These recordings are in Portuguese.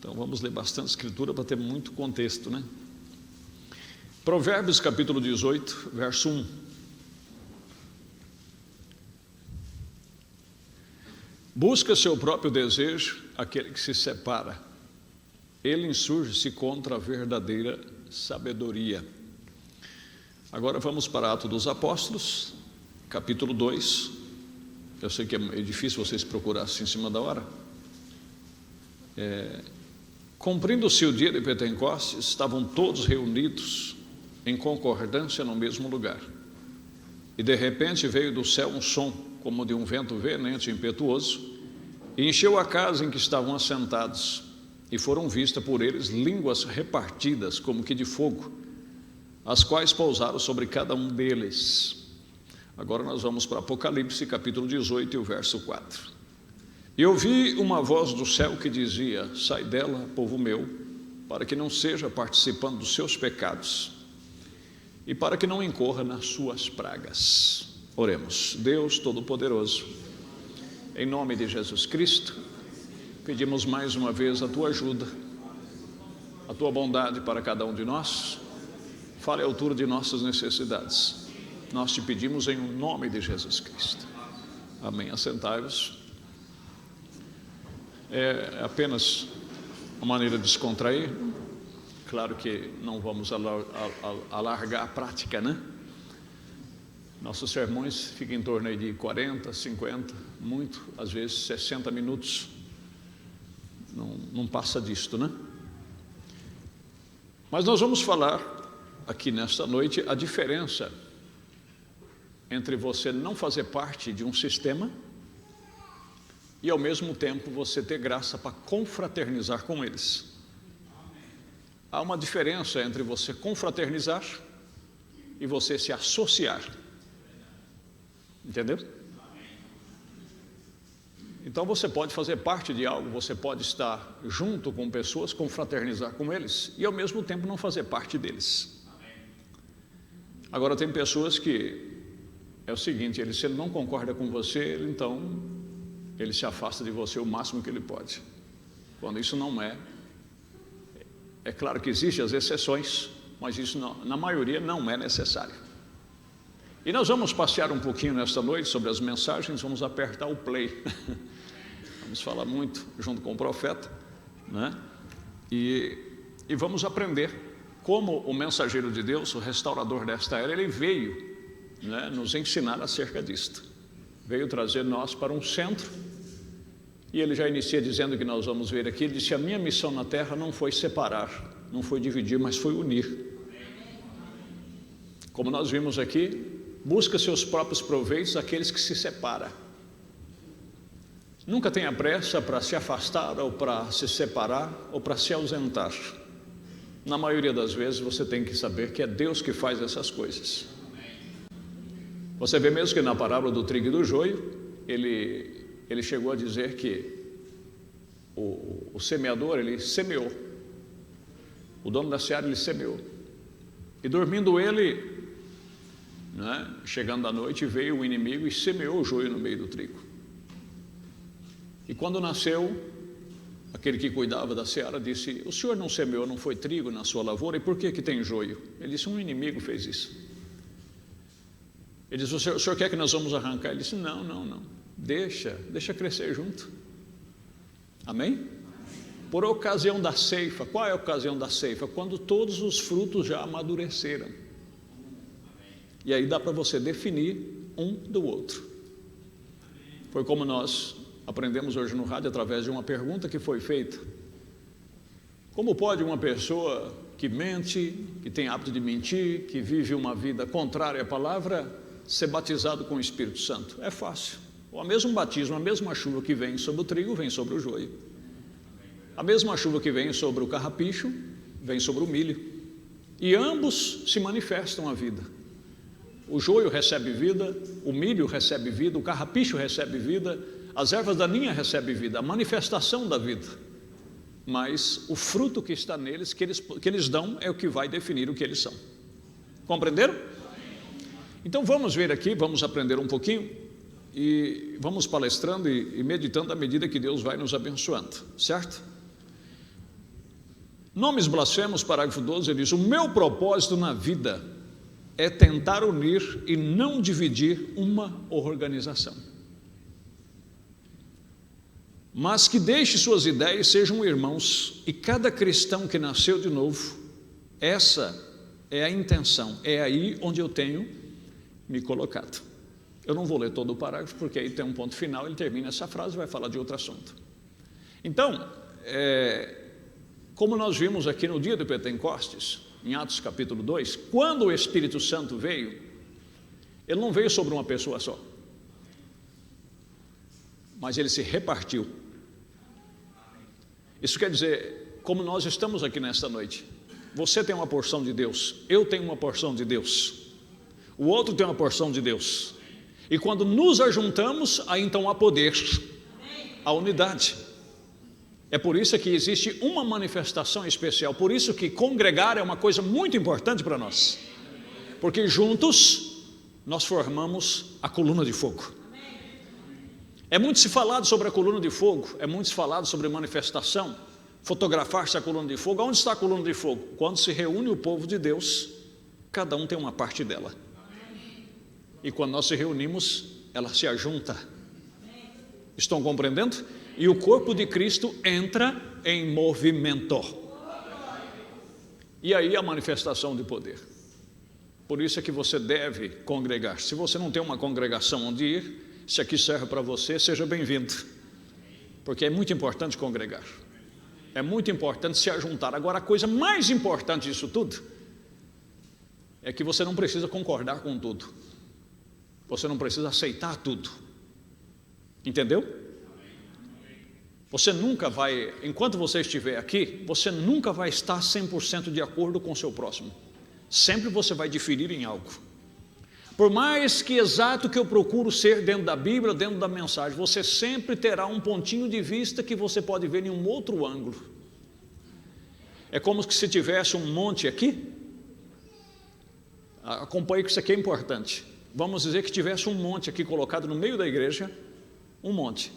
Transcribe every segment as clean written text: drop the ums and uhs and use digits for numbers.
Então vamos ler bastante escritura para ter muito contexto, né? Provérbios capítulo 18, verso 1. Busca seu próprio desejo aquele que se separa. Ele insurge-se contra a verdadeira sabedoria. Agora vamos para Atos dos Apóstolos, capítulo 2. Eu sei que é difícil vocês procurassem em cima da hora. Cumprindo-se o dia de Pentecostes, estavam todos reunidos em concordância no mesmo lugar. E de repente veio do céu um som, como de um vento veemente e impetuoso, e encheu a casa em que estavam assentados, e foram vistas por eles línguas repartidas, como que de fogo, as quais pousaram sobre cada um deles. Agora nós vamos para Apocalipse, capítulo 18, e o verso 4. E ouvi uma voz do céu que dizia: sai dela, povo meu, para que não seja participando dos seus pecados, e para que não incorra nas suas pragas. Oremos. Deus Todo-Poderoso, em nome de Jesus Cristo, pedimos mais uma vez a Tua ajuda, a Tua bondade para cada um de nós. Fale à altura de nossas necessidades. Nós te pedimos em nome de Jesus Cristo. Amém. Assentai-vos. É apenas uma maneira de descontrair. Claro que não vamos alargar a prática, né? Nossos sermões ficam em torno aí de 40, 50, muito, às vezes 60 minutos. Não passa disto, né? Mas nós vamos falar aqui nesta noite a diferença entre você não fazer parte de um sistema e ao mesmo tempo você ter graça para confraternizar com eles. Há uma diferença entre você confraternizar e você se associar. Entendeu? Então você pode fazer parte de algo, você pode estar junto com pessoas, confraternizar com eles e ao mesmo tempo não fazer parte deles. Agora tem pessoas que é o seguinte, se ele não concorda com você, então ele se afasta de você o máximo que ele pode. Quando isso não é claro que existem as exceções, mas isso na maioria não é necessário. E nós vamos passear um pouquinho nesta noite sobre as mensagens, vamos apertar o play. Vamos falar muito junto com o profeta, né? E vamos aprender como o mensageiro de Deus, o restaurador desta era, ele veio, né, nos ensinar acerca disto. Veio trazer nós para um centro. E ele já inicia dizendo que nós vamos ver aqui, ele disse: a minha missão na terra não foi separar, não foi dividir, mas foi unir. Como nós vimos aqui, busca seus próprios proveitos aqueles que se separam. Nunca tenha pressa para se afastar, ou para se separar, ou para se ausentar. Na maioria das vezes você tem que saber que é Deus que faz essas coisas. Você vê mesmo que na parábola do trigo e do joio, ele chegou a dizer que o semeador, ele semeou. O dono da seara, ele semeou. E dormindo ele, né, chegando à noite, veio o inimigo e semeou o joio no meio do trigo. E quando nasceu, aquele que cuidava da seara disse: o senhor não semeou, não foi trigo na sua lavoura, e por que tem joio? Ele disse: um inimigo fez isso. Ele disse: o senhor quer que nós vamos arrancar? Ele disse: não, deixa crescer junto. Amém? Por ocasião da ceifa. Qual é a ocasião da ceifa? Quando todos os frutos já amadureceram. E aí dá para você definir um do outro. Foi como nós aprendemos hoje no rádio, através de uma pergunta que foi feita: como pode uma pessoa que mente, que tem hábito de mentir, que vive uma vida contrária à palavra, ser batizado com o Espírito Santo? É fácil. O mesmo batismo, a mesma chuva que vem sobre o trigo, vem sobre o joio. A mesma chuva que vem sobre o carrapicho, vem sobre o milho. E ambos se manifestam a vida. O joio recebe vida, o milho recebe vida, o carrapicho recebe vida, as ervas daninhas recebem vida, a manifestação da vida. Mas o fruto que está neles, que eles dão, é o que vai definir o que eles são. Compreenderam? Então vamos ver aqui, vamos aprender um pouquinho e vamos palestrando e meditando à medida que Deus vai nos abençoando, certo? Nomes blasfemos, parágrafo 12, ele diz: o meu propósito na vida é tentar unir e não dividir uma organização, mas que deixe suas ideias, sejam irmãos, e cada cristão que nasceu de novo. Essa é a intenção, é aí onde eu tenho me colocado. Eu não vou ler todo o parágrafo, porque aí tem um ponto final, ele termina essa frase e vai falar de outro assunto. Então, como nós vimos aqui no dia do Pentecostes, em Atos capítulo 2, quando o Espírito Santo veio, ele não veio sobre uma pessoa só, mas ele se repartiu. Isso quer dizer, como nós estamos aqui nesta noite, você tem uma porção de Deus, eu tenho uma porção de Deus, o outro tem uma porção de Deus, e quando nos ajuntamos, aí então há poder, a unidade. É por isso que existe uma manifestação especial, por isso que congregar é uma coisa muito importante para nós, porque juntos nós formamos a coluna de fogo. É muito se falado sobre a coluna de fogo, é muito se falado sobre manifestação, fotografar-se a coluna de fogo. Onde está a coluna de fogo? Quando se reúne o povo de Deus, cada um tem uma parte dela, e quando nós se reunimos, ela se ajunta. Estão compreendendo? E o corpo de Cristo entra em movimento, e aí a manifestação de poder. Por isso é que você deve congregar. Se você não tem uma congregação onde ir, se aqui serve para você, seja bem-vindo, porque é muito importante congregar, é muito importante se ajuntar. Agora, a coisa mais importante disso tudo é que você não precisa concordar com tudo, você não precisa aceitar tudo, entendeu? Você nunca vai, enquanto você estiver aqui, você nunca vai estar 100% de acordo com o seu próximo, sempre você vai diferir em algo. Por mais que exato que eu procuro ser dentro da Bíblia, dentro da mensagem, você sempre terá um pontinho de vista que você pode ver em um outro ângulo. É como se tivesse um monte aqui. Acompanhe que isso aqui é importante. Vamos dizer que tivesse um monte aqui colocado no meio da igreja, um monte,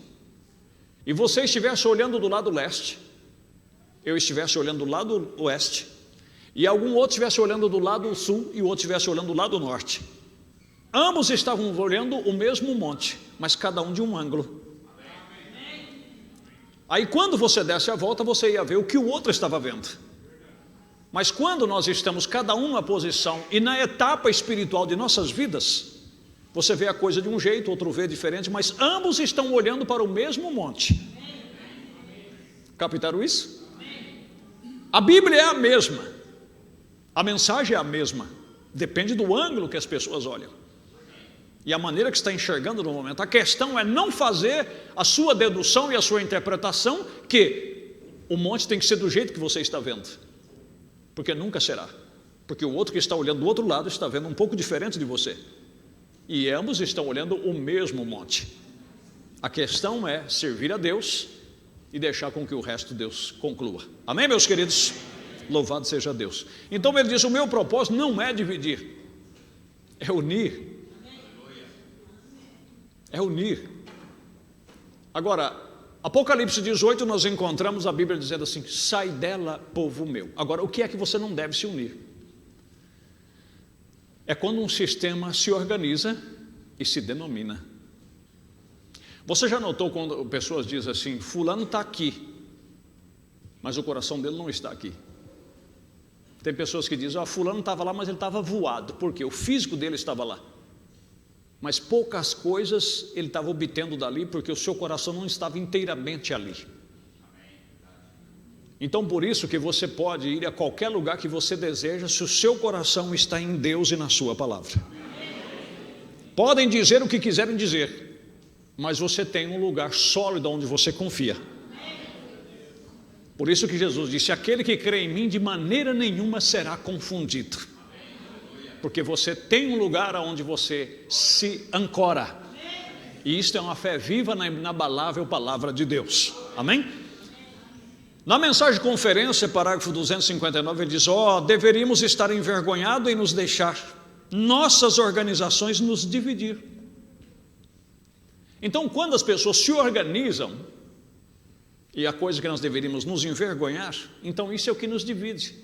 e você estivesse olhando do lado leste, eu estivesse olhando do lado oeste, e algum outro estivesse olhando do lado sul, e o outro estivesse olhando do lado norte. Ambos estavam olhando o mesmo monte, mas cada um de um ângulo. Aí quando você desse a volta, você ia ver o que o outro estava vendo. Mas quando nós estamos cada um na posição e na etapa espiritual de nossas vidas, você vê a coisa de um jeito, outro vê diferente, mas ambos estão olhando para o mesmo monte. Captaram isso? A Bíblia é a mesma, a mensagem é a mesma, depende do ângulo que as pessoas olham e a maneira que está enxergando no momento. A questão é não fazer a sua dedução e a sua interpretação que o monte tem que ser do jeito que você está vendo, porque nunca será, porque o outro que está olhando do outro lado está vendo um pouco diferente de você, e ambos estão olhando o mesmo monte. A questão é servir a Deus e deixar com que o resto Deus conclua. Amém, meus queridos? Louvado seja Deus. Então ele diz: o meu propósito não é dividir, é unir. É unir. Agora, Apocalipse 18, nós encontramos a Bíblia dizendo assim: sai dela, povo meu. Agora, o que é que você não deve se unir? É quando um sistema se organiza e se denomina. Você já notou quando pessoas dizem assim: fulano está aqui, mas o coração dele não está aqui? Tem pessoas que dizem: fulano estava lá, mas ele estava voado. Por quê? O físico dele estava lá, mas poucas coisas ele estava obtendo dali, porque o seu coração não estava inteiramente ali. Então por isso que você pode ir a qualquer lugar que você deseja, se o seu coração está em Deus e na sua palavra. Podem dizer o que quiserem dizer, mas você tem um lugar sólido onde você confia. Por isso que Jesus disse: aquele que crê em mim de maneira nenhuma será confundido, porque você tem um lugar onde você se ancora, e isto é uma fé viva na inabalável palavra de Deus. Amém? Na mensagem de conferência, parágrafo 259, ele diz: deveríamos estar envergonhados em nos deixar nossas organizações nos dividir. Então, quando as pessoas se organizam e a coisa que nós deveríamos nos envergonhar, então isso é o que nos divide.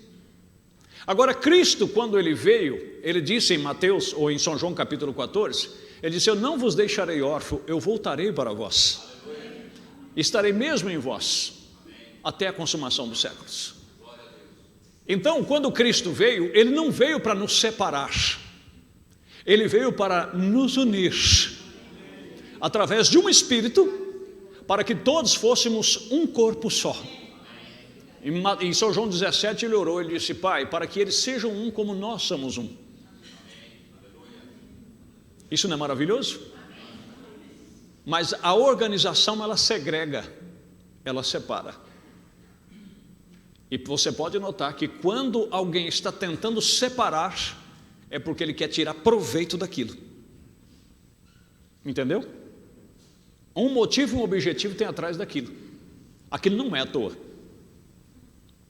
Agora, Cristo, quando ele veio, ele disse em Mateus, ou em São João capítulo 14, ele disse: eu não vos deixarei órfão, eu voltarei para vós, estarei mesmo em vós, até a consumação dos séculos. Então, quando Cristo veio, ele não veio para nos separar, ele veio para nos unir, através de um Espírito, para que todos fôssemos um corpo só. Em São João 17 ele orou, ele disse: Pai, para que eles sejam um como nós somos um. Isso não é maravilhoso? Mas a organização, ela segrega, ela separa. E você pode notar que quando alguém está tentando separar, é porque ele quer tirar proveito daquilo. Entendeu? Um motivo e um objetivo tem atrás daquilo. Aquilo não é à toa.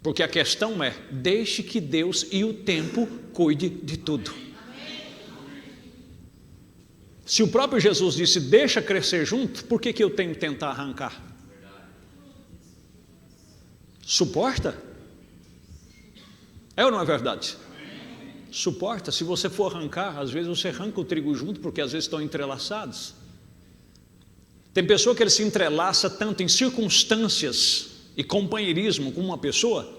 Porque a questão é: deixe que Deus e o tempo cuide de tudo. Se o próprio Jesus disse: deixa crescer junto, por que eu tenho que tentar arrancar? Suporta? É ou não é verdade? Suporta. Se você for arrancar, às vezes você arranca o trigo junto, porque às vezes estão entrelaçados. Tem pessoa que ele se entrelaça tanto em circunstâncias e companheirismo com uma pessoa,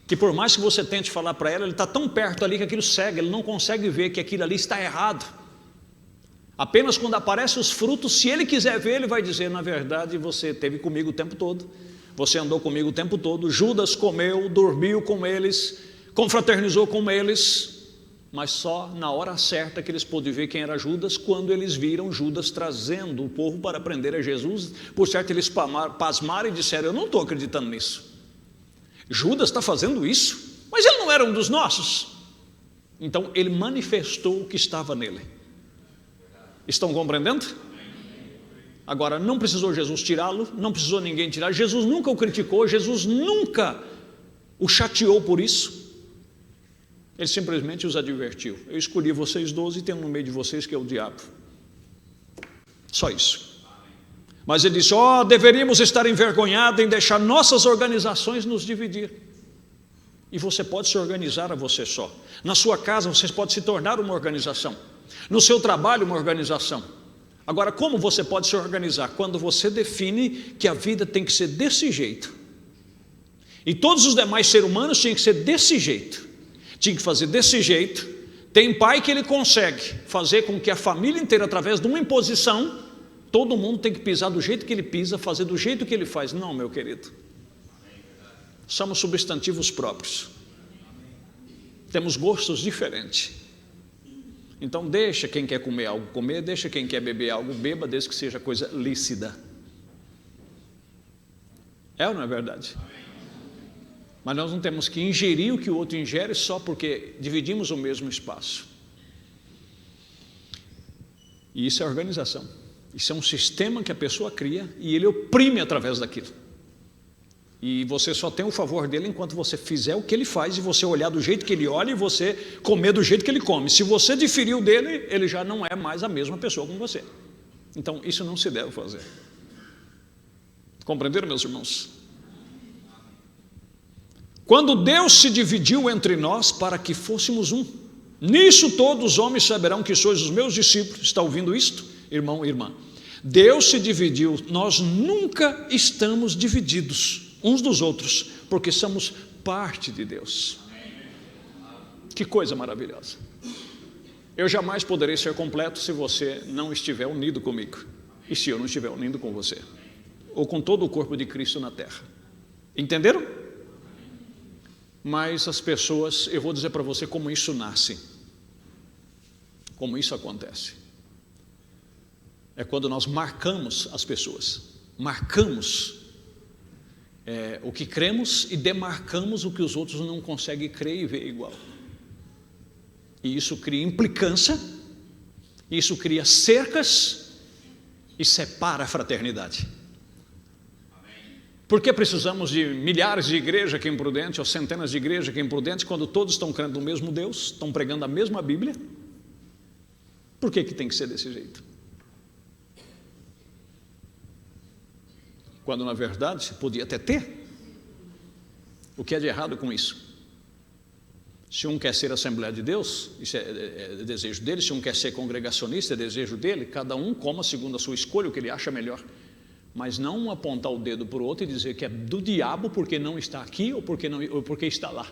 que por mais que você tente falar para ela, ele está tão perto ali que aquilo cega, ele não consegue ver que aquilo ali está errado. Apenas quando aparecem os frutos, se ele quiser ver, ele vai dizer: na verdade você esteve comigo o tempo todo, você andou comigo o tempo todo, Judas comeu, dormiu com eles, confraternizou com eles, mas só na hora certa que eles pôde ver quem era Judas, quando eles viram Judas trazendo o povo para prender a Jesus. Por certo, eles pasmaram e disseram: eu não estou acreditando nisso, Judas está fazendo isso, mas ele não era um dos nossos. Então ele manifestou o que estava nele. Estão compreendendo? Agora, não precisou Jesus tirá-lo, não precisou ninguém tirar. Jesus nunca o criticou, Jesus nunca o chateou por isso. Ele simplesmente os advertiu: eu escolhi vocês 12 e tem um no meio de vocês que é o diabo. Só isso. Mas ele disse: deveríamos estar envergonhados em deixar nossas organizações nos dividir. E você pode se organizar a você só. Na sua casa você pode se tornar uma organização. No seu trabalho, uma organização. Agora, como você pode se organizar? Quando você define que a vida tem que ser desse jeito, e todos os demais seres humanos tinham que ser desse jeito, tinha que fazer desse jeito. Tem pai que ele consegue fazer com que a família inteira, através de uma imposição, todo mundo tem que pisar do jeito que ele pisa, fazer do jeito que ele faz. Não, meu querido, somos substantivos próprios, temos gostos diferentes. Então deixa quem quer comer algo comer, deixa quem quer beber algo beba, desde que seja coisa lícita. É ou não é verdade? Mas nós não temos que ingerir o que o outro ingere só porque dividimos o mesmo espaço. E isso é organização. Isso é um sistema que a pessoa cria e ele oprime através daquilo. E você só tem o favor dele enquanto você fizer o que ele faz, e você olhar do jeito que ele olha, e você comer do jeito que ele come. Se você diferiu dele, ele já não é mais a mesma pessoa com você. Então isso não se deve fazer. Compreenderam, meus irmãos? Quando Deus se dividiu entre nós para que fôssemos um, nisso todos os homens saberão que sois os meus discípulos. Está ouvindo isto, irmão e irmã? Deus se dividiu, nós nunca estamos divididos uns dos outros, porque somos parte de Deus. Que coisa maravilhosa. Eu jamais poderei ser completo se você não estiver unido comigo, e se eu não estiver unido com você, ou com todo o corpo de Cristo na terra. Entenderam? Mas as pessoas, eu vou dizer para você como isso nasce, como isso acontece. É quando nós marcamos as pessoas, marcamos o que cremos e demarcamos o que os outros não conseguem crer e ver igual. E isso cria implicância, isso cria cercas e separa a fraternidade. Por que precisamos de milhares de igrejas aqui em Prudente, ou centenas de igrejas aqui em Prudente, quando todos estão crendo no mesmo Deus, estão pregando a mesma Bíblia? Por que tem que ser desse jeito? quando na verdade você podia até ter. O que é de errado com isso? Se um quer ser Assembleia de Deus, isso é desejo dele. Se um quer ser congregacionista, é desejo dele. Cada um coma segundo a sua escolha, o que ele acha melhor. Mas não apontar o dedo para o outro e dizer que é do diabo porque não está aqui ou porque está lá.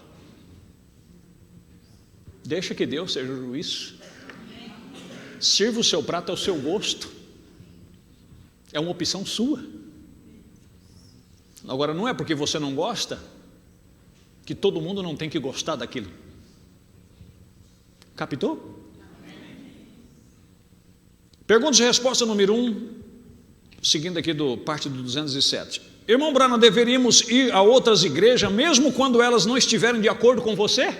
Deixa que Deus seja o juiz. Sirva o seu prato ao seu gosto. É uma opção sua. Agora, não é porque você não gosta que todo mundo não tem que gostar daquilo. Captou? Perguntas e resposta número 1, seguindo aqui parte do 207. Irmão Branham, deveríamos ir a outras igrejas mesmo quando elas não estiverem de acordo com você?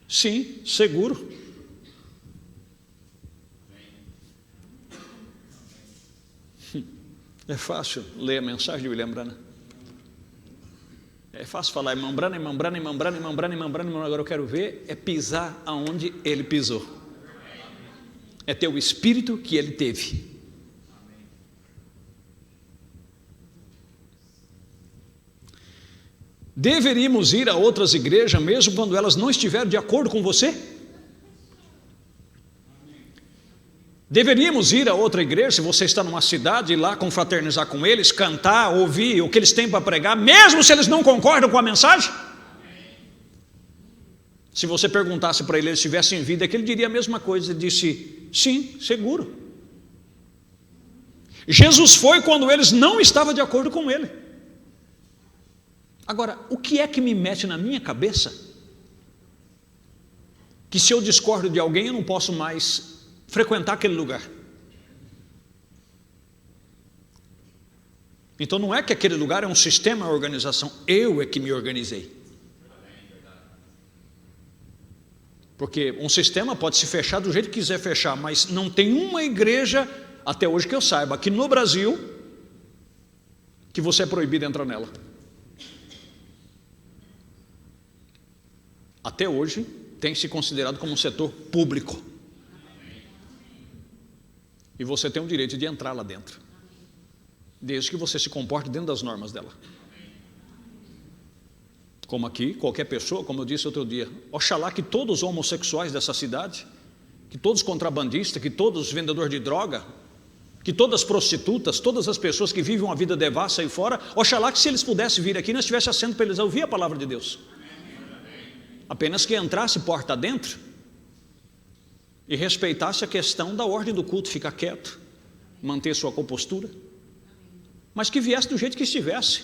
Sim, seguro. É fácil ler a mensagem de William Branham. É fácil falar irmão Branham, irmão Branham, irmão Branham, irmão Branham, irmão Branham. Agora eu quero ver é pisar aonde ele pisou. É ter o espírito que ele teve. Deveríamos ir a outras igrejas mesmo quando elas não estiverem de acordo com você? Deveríamos ir a outra igreja, se você está numa cidade, ir lá confraternizar com eles, cantar, ouvir o que eles têm para pregar, mesmo se eles não concordam com a mensagem? Se você perguntasse para ele, eles tivessem vida, que ele diria a mesma coisa. Ele disse, sim, seguro. Jesus foi quando eles não estavam de acordo com ele. Agora, o que é que me mete na minha cabeça que se eu discordo de alguém eu não posso mais frequentar aquele lugar? Então não é que aquele lugar é um sistema, uma organização, eu é que me organizei. Porque um sistema pode se fechar do jeito que quiser fechar, mas não tem uma igreja, até hoje que eu saiba, aqui no Brasil, que você é proibido de entrar nela. Até hoje tem se considerado como um setor público. E você tem o direito de entrar lá dentro, desde que você se comporte dentro das normas dela. Como aqui, qualquer pessoa, como eu disse outro dia, oxalá que todos os homossexuais dessa cidade, que todos os contrabandistas, que todos os vendedores de droga, que todas as prostitutas, todas as pessoas que vivem uma vida devassa aí fora, oxalá que se eles pudessem vir aqui, nós tivesse assento para eles ouvir a palavra de Deus. Apenas que entrasse porta dentro e respeitasse a questão da ordem do culto, ficar quieto, manter sua compostura, mas que viesse do jeito que estivesse.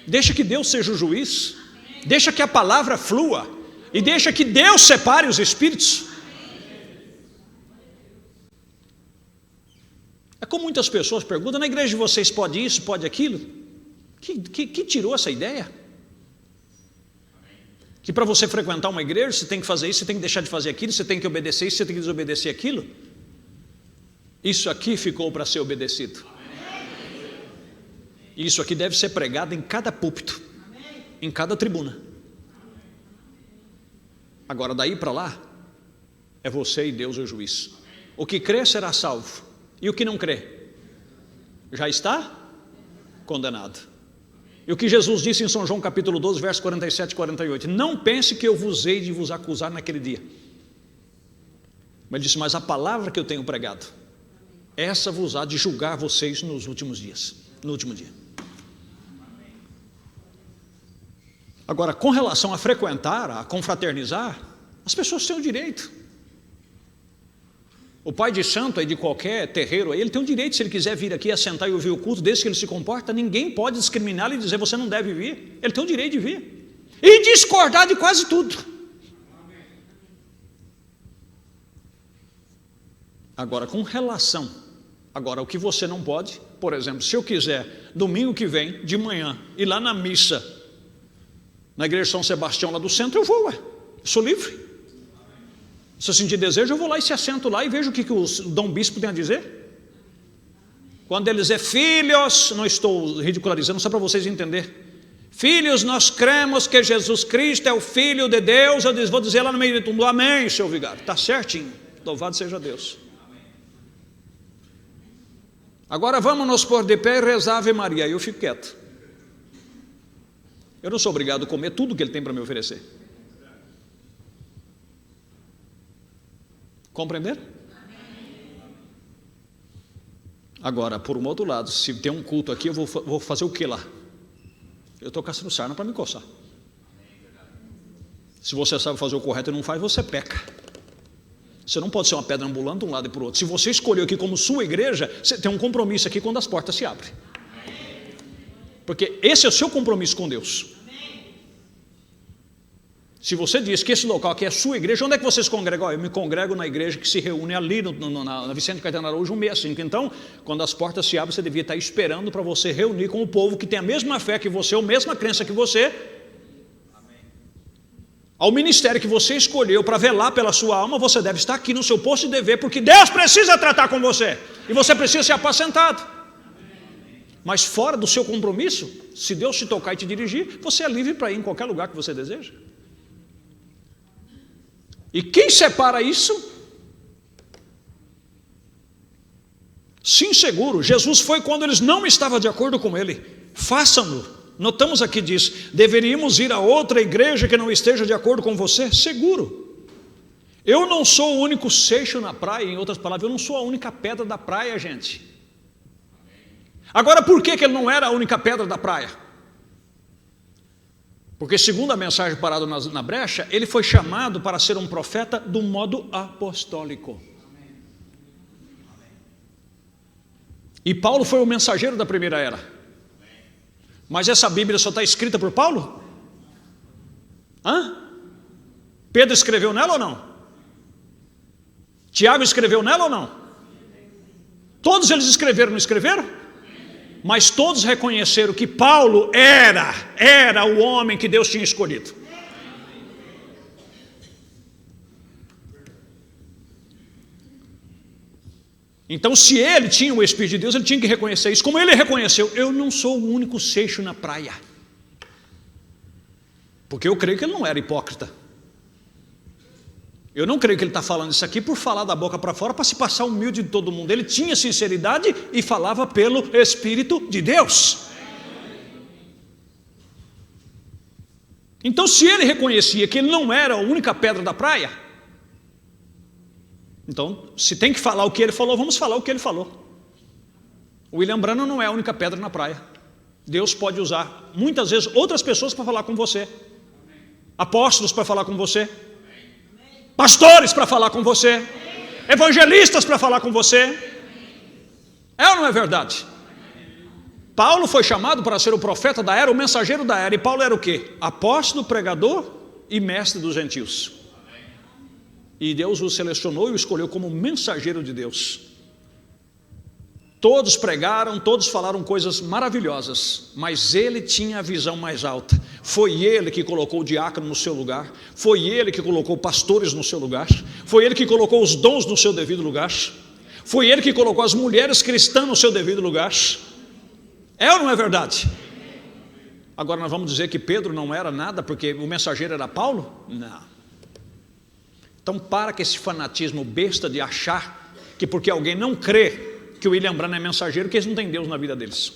Deixa que Deus seja o juiz, deixa que a palavra flua e deixa que Deus separe os espíritos. É como muitas pessoas perguntam, na igreja de vocês pode isso, pode aquilo? Que tirou essa ideia? Que para você frequentar uma igreja, você tem que fazer isso, você tem que deixar de fazer aquilo, você tem que obedecer isso, você tem que desobedecer aquilo. Isso aqui ficou para ser obedecido. E isso aqui deve ser pregado em cada púlpito, em cada tribuna. Agora daí para lá, é você e Deus o juiz. O que crê será salvo, e o que não crê, já está condenado. E o que Jesus disse em São João capítulo 12, verso 47 e 48, não pense que eu vos hei de vos acusar naquele dia. Mas ele disse, mas a palavra que eu tenho pregado, essa vos há de julgar vocês nos últimos dias, no último dia. Agora, com relação a frequentar, a confraternizar, as pessoas têm o direito. O pai de santo aí de qualquer terreiro aí, ele tem o direito, se ele quiser vir aqui assentar e ouvir o culto, desde que ele se comporta, ninguém pode discriminá-lo e dizer você não deve vir. Ele tem o direito de vir e discordar de quase tudo. Agora, com relação, agora o que você não pode, por exemplo, se eu quiser domingo que vem de manhã ir lá na missa na igreja de São Sebastião lá do centro, eu vou, eu sou livre. Se eu sentir desejo, eu vou lá e se assento lá e vejo o que o Dom Bispo tem a dizer. Quando ele diz filhos, não estou ridicularizando, só para vocês entenderem. Filhos, nós cremos que Jesus Cristo é o Filho de Deus. Eu vou dizer lá no meio de tudo, amém, seu vigário, está certinho. Louvado seja Deus. Agora vamos nos pôr de pé e rezar Ave Maria. Aí eu fico quieto. Eu não sou obrigado a comer tudo que Ele tem para me oferecer. Compreenderam? Agora, por um outro lado, se tem um culto aqui, eu vou fazer o que lá? Eu estou caçando sarna para me coçar. Se você sabe fazer o correto e não faz, você peca. Você não pode ser uma pedra ambulante de um lado e para o outro. Se você escolheu aqui como sua igreja, você tem um compromisso aqui quando as portas se abrem. Porque esse é o seu compromisso com Deus. Se você diz que esse local aqui é a sua igreja, onde é que você se congrega? Eu me congrego na igreja que se reúne ali na Vicente Caetano Araújo 165. Então, quando as portas se abrem, você devia estar esperando para você reunir com o povo que tem a mesma fé que você, ou a mesma crença que você, ao ministério que você escolheu para velar pela sua alma. Você deve estar aqui no seu posto de dever, porque Deus precisa tratar com você, e você precisa ser apacentado. Mas fora do seu compromisso, se Deus te tocar e te dirigir, você é livre para ir em qualquer lugar que você deseja. E quem separa isso? Sim, seguro. Jesus foi quando eles não estavam de acordo com Ele. Façam-no. Notamos aqui, diz, deveríamos ir a outra igreja que não esteja de acordo com você? Seguro. Eu não sou o único seixo na praia, em outras palavras, eu não sou a única pedra da praia, gente. Agora, por que ele não era a única pedra da praia? Porque, segundo a mensagem parada na brecha, ele foi chamado para ser um profeta do modo apostólico. E Paulo foi o mensageiro da primeira era. Mas essa Bíblia só está escrita por Paulo? Pedro escreveu nela ou não? Tiago escreveu nela ou não? Todos eles escreveram, não escreveram? Mas todos reconheceram que Paulo era o homem que Deus tinha escolhido. Então, se ele tinha o Espírito de Deus, ele tinha que reconhecer isso. Como ele reconheceu, eu não sou o único seixo na praia. Porque eu creio que ele não era hipócrita. Eu não creio que ele está falando isso aqui por falar da boca para fora, para se passar humilde de todo mundo. Ele tinha sinceridade e falava pelo Espírito de Deus. Então, se ele reconhecia que ele não era a única pedra da praia, então, se tem que falar o que ele falou, vamos falar o que ele falou. William Branham não é a única pedra na praia. Deus pode usar muitas vezes outras pessoas para falar com você. Apóstolos para falar com você. Pastores para falar com você, evangelistas para falar com você. É ou não é verdade? Paulo foi chamado para ser o profeta da era, o mensageiro da era. E Paulo era o quê? Apóstolo, pregador e mestre dos gentios. E Deus o selecionou e o escolheu como mensageiro de Deus. Todos pregaram, todos falaram coisas maravilhosas, mas ele tinha a visão mais alta. Foi ele que colocou o diácono no seu lugar, foi ele que colocou pastores no seu lugar, foi ele que colocou os dons no seu devido lugar, foi ele que colocou as mulheres cristãs no seu devido lugar. É ou não é verdade? Agora nós vamos dizer que Pedro não era nada porque o mensageiro era Paulo? Não. Então para com esse fanatismo besta de achar que porque alguém não crê que o William Branham é mensageiro, que eles não têm Deus na vida deles.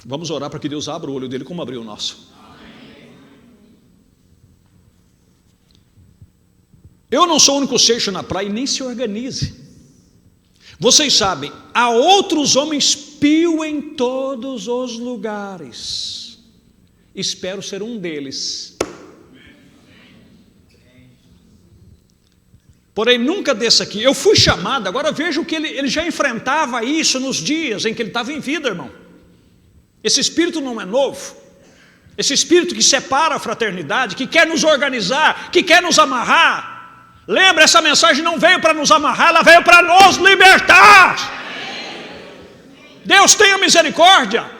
Vamos orar para que Deus abra o olho dele como abriu o nosso. Eu não sou o único seixo na praia e nem se organize. Vocês sabem, há outros homens pios em todos os lugares. Espero ser um deles. Porém, nunca desse aqui. Eu fui chamado, agora vejo que ele já enfrentava isso nos dias em que ele estava em vida, irmão. Esse espírito não é novo. Esse espírito que separa a fraternidade, que quer nos organizar, que quer nos amarrar. Lembra, essa mensagem não veio para nos amarrar, ela veio para nos libertar. Deus tenha misericórdia.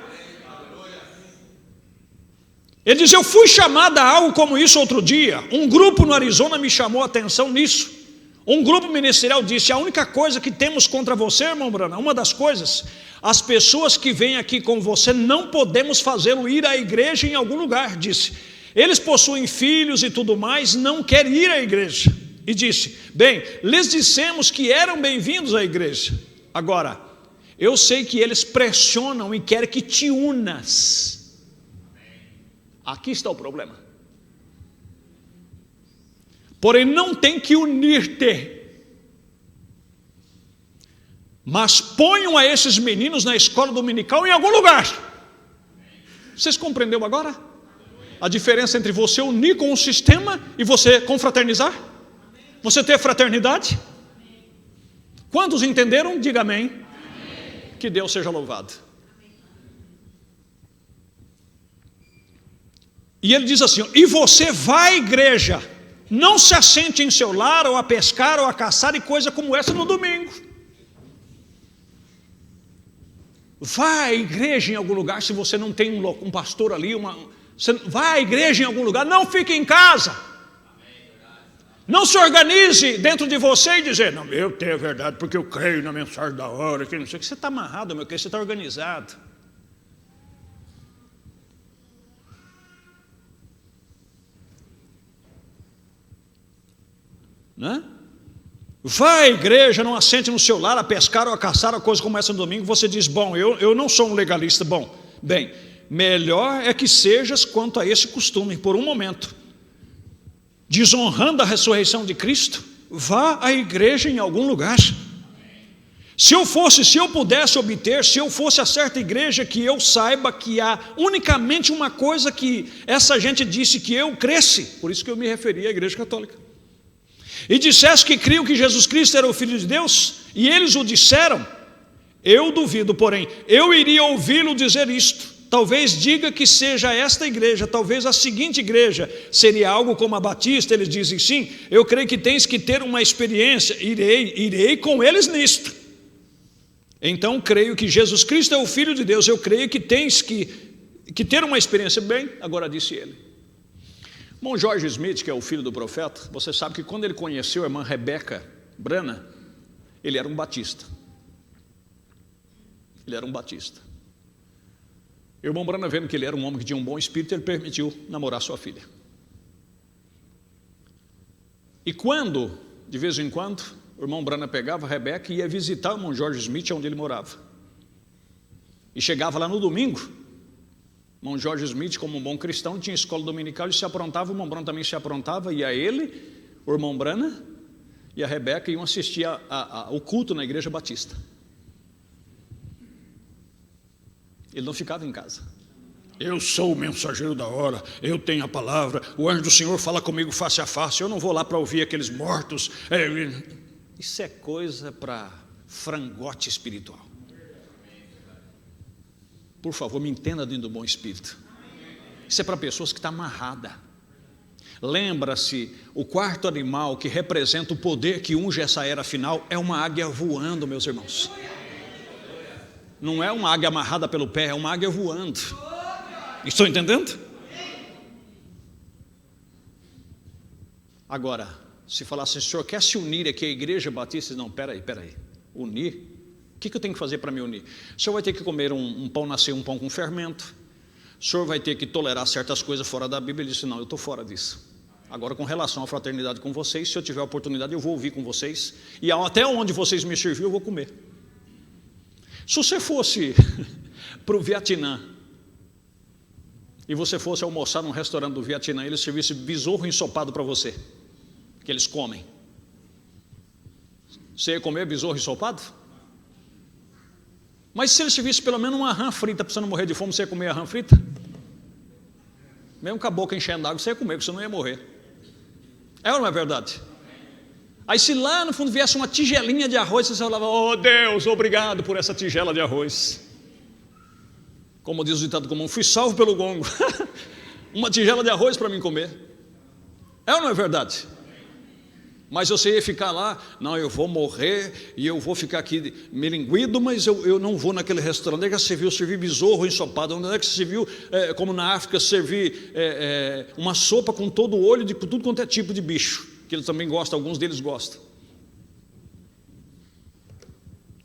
Ele diz, eu fui chamado a algo como isso outro dia. Um grupo no Arizona me chamou a atenção nisso. Um grupo ministerial disse, a única coisa que temos contra você, irmão Branham, uma das coisas, as pessoas que vêm aqui com você, não podemos fazê-lo ir à igreja em algum lugar, disse. eles possuem filhos e tudo mais, não querem ir à igreja. E disse: bem, lhes dissemos que eram bem-vindos à igreja. Agora, eu sei que eles pressionam e querem que te unas. Aqui está o problema. Porém, não tem que unir-te. Mas ponham a esses meninos na escola dominical em algum lugar. Vocês compreenderam agora? A diferença entre você unir com o sistema e você confraternizar? Você ter fraternidade? Quantos entenderam? Diga amém. Que Deus seja louvado. E ele diz assim: e você vai à igreja, não se assente em seu lar, ou a pescar, ou a caçar, e coisa como essa no domingo. Vá à igreja em algum lugar. Se você não tem um pastor ali, vá à igreja em algum lugar, não fique em casa. Não se organize dentro de você e dizer: não, eu tenho a verdade porque eu creio na mensagem da hora, que não sei o que. Você está amarrado, meu querido, você está organizado. Né? Vá à igreja, não assente no seu lar, a pescar ou a caçar, ou coisa como essa no domingo. Você diz: bom, eu não sou um legalista. Bom, bem, melhor é que sejas quanto a esse costume, por um momento, desonrando a ressurreição de Cristo. Vá à igreja em algum lugar. Se eu pudesse obter, se eu fosse a certa igreja que eu saiba que há unicamente uma coisa que essa gente disse que eu cresce, por isso que eu me referi à igreja católica, e dissesse que criam que Jesus Cristo era o Filho de Deus, e eles o disseram, eu duvido, porém, eu iria ouvi-lo dizer isto. Talvez diga que seja esta igreja, talvez a seguinte igreja, seria algo como a Batista. Eles dizem: sim, eu creio que tens que ter uma experiência, irei com eles nisto. Então creio que Jesus Cristo é o Filho de Deus, eu creio que tens que ter uma experiência. Bem, agora disse ele. Irmão George Smith, que é o filho do profeta, você sabe que quando ele conheceu a irmã Rebecca Branham, ele era um batista. Ele era um batista. O irmão Branham, vendo que ele era um homem que tinha um bom espírito, ele permitiu namorar sua filha. E quando, de vez em quando, o irmão Branham pegava a Rebecca e ia visitar o irmão George Smith, onde ele morava. E chegava lá no domingo, o irmão George Smith, como um bom cristão, tinha escola dominical, ele se aprontava, o irmão Branham também se aprontava, e a ele, o irmão Branham e a Rebecca iam assistir ao culto na igreja batista. Ele não ficava em casa. Eu sou o mensageiro da hora, eu tenho a palavra, o anjo do Senhor fala comigo face a face, eu não vou lá para ouvir aqueles mortos. Isso é coisa para frangote espiritual. Por favor, me entenda dentro do bom espírito. Isso é para pessoas que estão amarradas. Lembra-se, o quarto animal que representa o poder que unge essa era final é uma águia voando, meus irmãos. Não é uma águia amarrada pelo pé, é uma águia voando. Estão entendendo? Agora, se falasse: o senhor quer se unir aqui à igreja batista? Não, peraí. Unir? O que eu tenho que fazer para me unir? O senhor vai ter que comer um pão nascer, um pão com fermento. O senhor vai ter que tolerar certas coisas fora da Bíblia. Ele disse: não, eu estou fora disso. Agora, com relação à fraternidade com vocês, se eu tiver a oportunidade, eu vou ouvir com vocês. E até onde vocês me serviram, eu vou comer. Se você fosse para o Vietnã, e você fosse almoçar num restaurante do Vietnã, eles servissem besouro ensopado para você, que eles comem, você ia comer besouro ensopado? Mas se eles servissem pelo menos uma rã frita, para você não morrer de fome, você ia comer a rã frita? Mesmo com a boca enchendo d'água, você ia comer, porque você não ia morrer. É ou não é verdade? Aí se lá no fundo viesse uma tigelinha de arroz, você falava: oh Deus, obrigado por essa tigela de arroz. Como diz o ditado comum, fui salvo pelo gongo. Uma tigela de arroz para mim comer. É ou não é verdade? Mas você ia ficar lá: não, eu vou morrer e eu vou ficar aqui milinguido, mas eu não vou naquele restaurante. Onde é que você viu servir besouro ensopado? Onde é que você viu, como na África, servir uma sopa com todo o olho de tudo quanto é tipo de bicho, que eles também gostam, alguns deles gostam?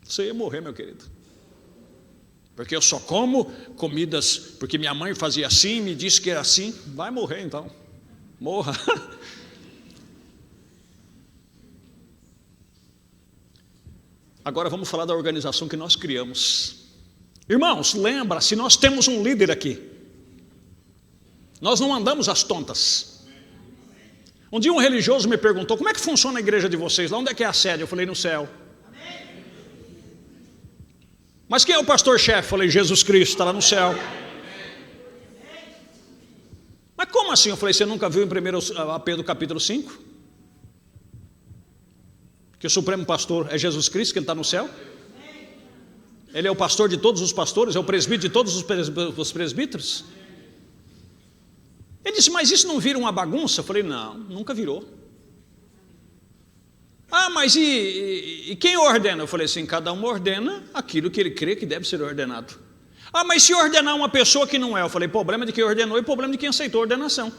Você ia morrer, meu querido. Porque eu só como comidas, porque minha mãe fazia assim, me disse que era assim. Vai morrer então, morra. Agora vamos falar da organização que nós criamos. Irmãos, lembra, se nós temos um líder aqui, nós não andamos às tontas. Um dia um religioso me perguntou: como é que funciona a igreja de vocês? Lá onde é que é a sede? Eu falei: no céu. Mas quem é o pastor-chefe? Eu falei: Jesus Cristo, está lá no céu. Mas como assim? Eu falei: você nunca viu em 1 Pedro capítulo 5? Que o supremo pastor é Jesus Cristo, que ele está no céu? Ele é o pastor de todos os pastores, é o presbítero de todos os presbíteros. Ele disse: mas isso não vira uma bagunça? Eu falei: não, nunca virou. Ah, mas e quem ordena? Eu falei assim: cada um ordena aquilo que ele crê que deve ser ordenado. Ah, mas se ordenar uma pessoa que não é? Eu falei: problema de quem ordenou e problema de quem aceitou a ordenação.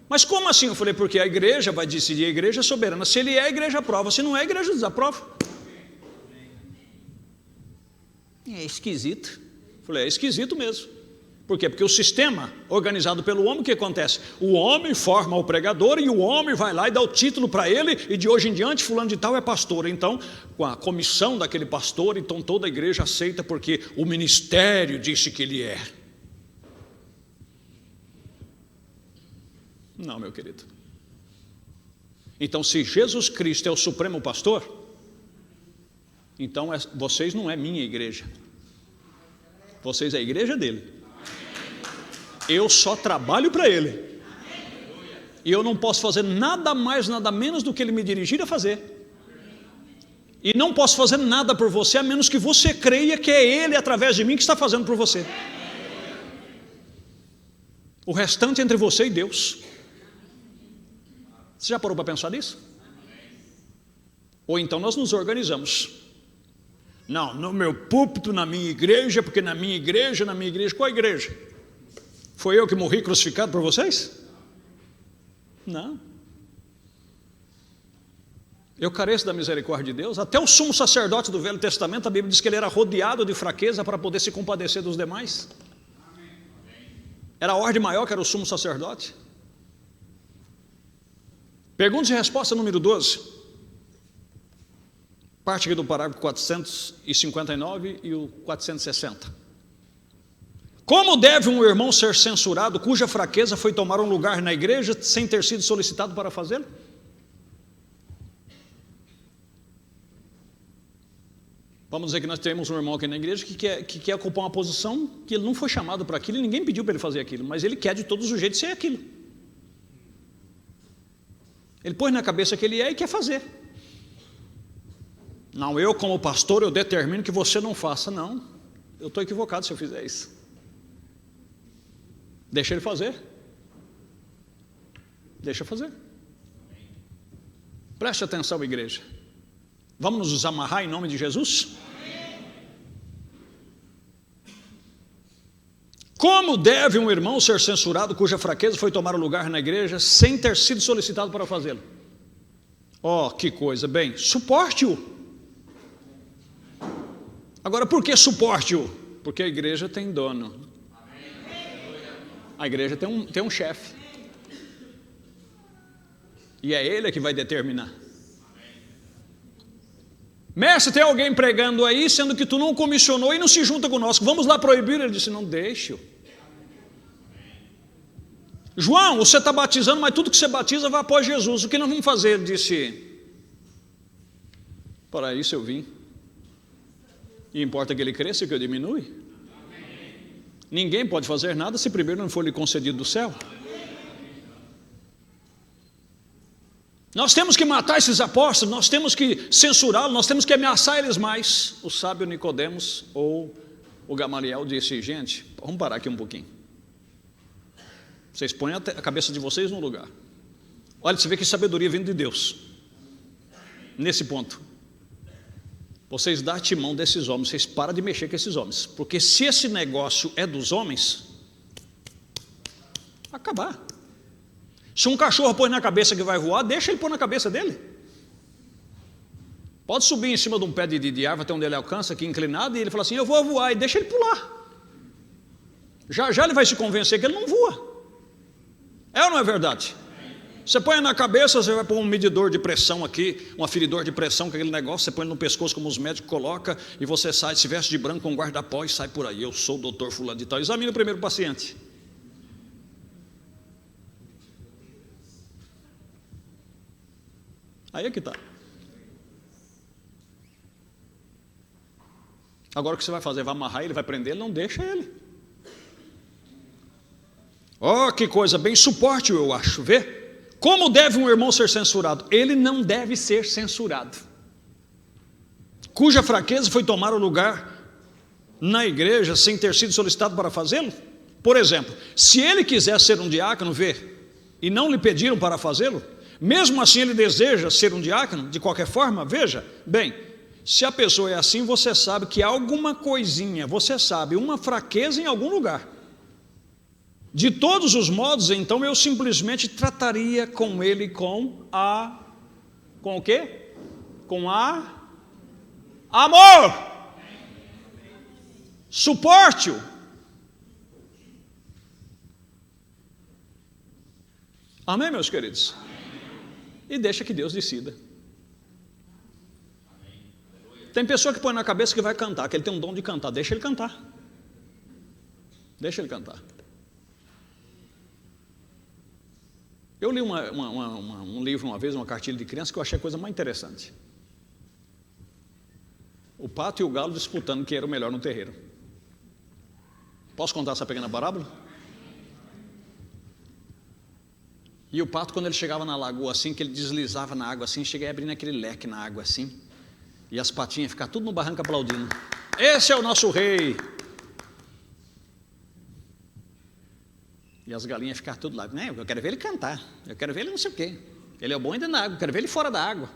Mas como assim? Eu falei: porque a igreja vai decidir, a igreja é soberana. Se ele é, a igreja aprova, se não é, a igreja desaprova. É esquisito. Eu falei: é esquisito mesmo. Por quê? Porque o sistema organizado pelo homem, o que acontece? O homem forma o pregador e o homem vai lá e dá o título para ele, e de hoje em diante fulano de tal é pastor. Então, com a comissão daquele pastor, então toda a igreja aceita porque o ministério disse que ele é. Não, meu querido. Então, se Jesus Cristo é o supremo pastor, então vocês não é minha igreja. Vocês é a igreja dele. Eu só trabalho para ele. E eu não posso fazer nada mais, nada menos do que ele me dirigir a fazer. E não posso fazer nada por você, a menos que você creia que é ele, através de mim, que está fazendo por você. O restante é entre você e Deus. Você já parou para pensar nisso? Ou então nós nos organizamos. Não, no meu púlpito, na minha igreja, porque na minha igreja, qual igreja? Foi eu que morri crucificado por vocês? Não. Eu careço da misericórdia de Deus. Até o sumo sacerdote do Velho Testamento, a Bíblia diz que ele era rodeado de fraqueza para poder se compadecer dos demais. Era a ordem maior que era o sumo sacerdote. Perguntas e resposta número 12. Parte aqui do parágrafo 459 e o 460. Como deve um irmão ser censurado cuja fraqueza foi tomar um lugar na igreja sem ter sido solicitado para fazê-lo? Vamos dizer que nós temos um irmão aqui na igreja que quer ocupar uma posição que ele não foi chamado para aquilo e ninguém pediu para ele fazer aquilo, mas ele quer de todos os jeitos ser aquilo. Ele põe na cabeça que ele é e quer fazer. Não, eu como pastor eu determino que você não faça. Não, eu estou equivocado se eu fizer isso. Deixa ele fazer. Deixa fazer. Preste atenção, igreja. Vamos nos amarrar em nome de Jesus? Como deve um irmão ser censurado cuja fraqueza foi tomar o lugar na igreja sem ter sido solicitado para fazê-lo? Oh, que coisa. Bem, suporte-o. Agora, por que suporte-o? Porque a igreja tem dono. A igreja tem um chefe. E é ele que vai determinar. Mestre, tem alguém pregando aí, sendo que tu não comissionou e não se junta conosco. Vamos lá proibir? Ele disse: não deixe-o. João, você está batizando, mas tudo que você batiza vai após Jesus. O que nós vamos fazer? Ele disse: para isso eu vim. E importa que ele cresça e que eu diminui. Ninguém pode fazer nada se primeiro não for lhe concedido do céu. Nós temos que matar esses apóstolos, nós temos que censurá-los, nós temos que ameaçar eles mais. O sábio Nicodemos ou o Gamaliel disse: gente, vamos parar aqui um pouquinho. Vocês põem a cabeça de vocês no lugar. Olha, você vê que sabedoria vindo de Deus. Nesse ponto, vocês dão timão desses homens, vocês param de mexer com esses homens. Porque se esse negócio é dos homens, vai acabar. Se um cachorro põe na cabeça que vai voar, deixa ele pôr na cabeça dele. Pode subir em cima de um pé de árvore até onde ele alcança, aqui inclinado, e ele fala assim, eu vou voar, e deixa ele pular. Já já ele vai se convencer que ele não voa. É ou não é verdade? Você põe na cabeça, você vai pôr um medidor de pressão aqui, um aferidor de pressão, com aquele negócio, você põe no pescoço como os médicos colocam, e você sai, se veste de branco com um guarda-pó e sai por aí. Eu sou o doutor fulano de tal. Examine o primeiro paciente. Aí é que está. Agora o que você vai fazer? Vai amarrar ele, vai prender ele? Não deixa ele. Oh, que coisa bem suporte, eu acho. Vê? Como deve um irmão ser censurado? Ele não deve ser censurado. Cuja fraqueza foi tomar o lugar na igreja sem ter sido solicitado para fazê-lo? Por exemplo, se ele quiser ser um diácono, vê, e não lhe pediram para fazê-lo, mesmo assim ele deseja ser um diácono, de qualquer forma, veja, bem, se a pessoa é assim, você sabe que há alguma coisinha, você sabe, uma fraqueza em algum lugar. De todos os modos, então, eu simplesmente trataria com ele com o quê? Com amor. Suporte-o. Amém, meus queridos? E deixa que Deus decida. Tem pessoa que põe na cabeça que vai cantar, que ele tem um dom de cantar. Deixa ele cantar. Deixa ele cantar. Eu li um livro uma vez, uma cartilha de criança, que eu achei a coisa mais interessante. O pato e o galo disputando quem era o melhor no terreiro. Posso contar essa pequena parábola? E o pato, quando ele chegava na lagoa assim, que ele deslizava na água assim, chegava abrindo aquele leque na água assim, e as patinhas ficavam tudo no barranco aplaudindo. Esse é o nosso rei! E as galinhas ficavam tudo lá, né? Eu quero ver ele cantar, eu quero ver ele não sei o quê. Ele é bom ainda na água, eu quero ver ele fora da água.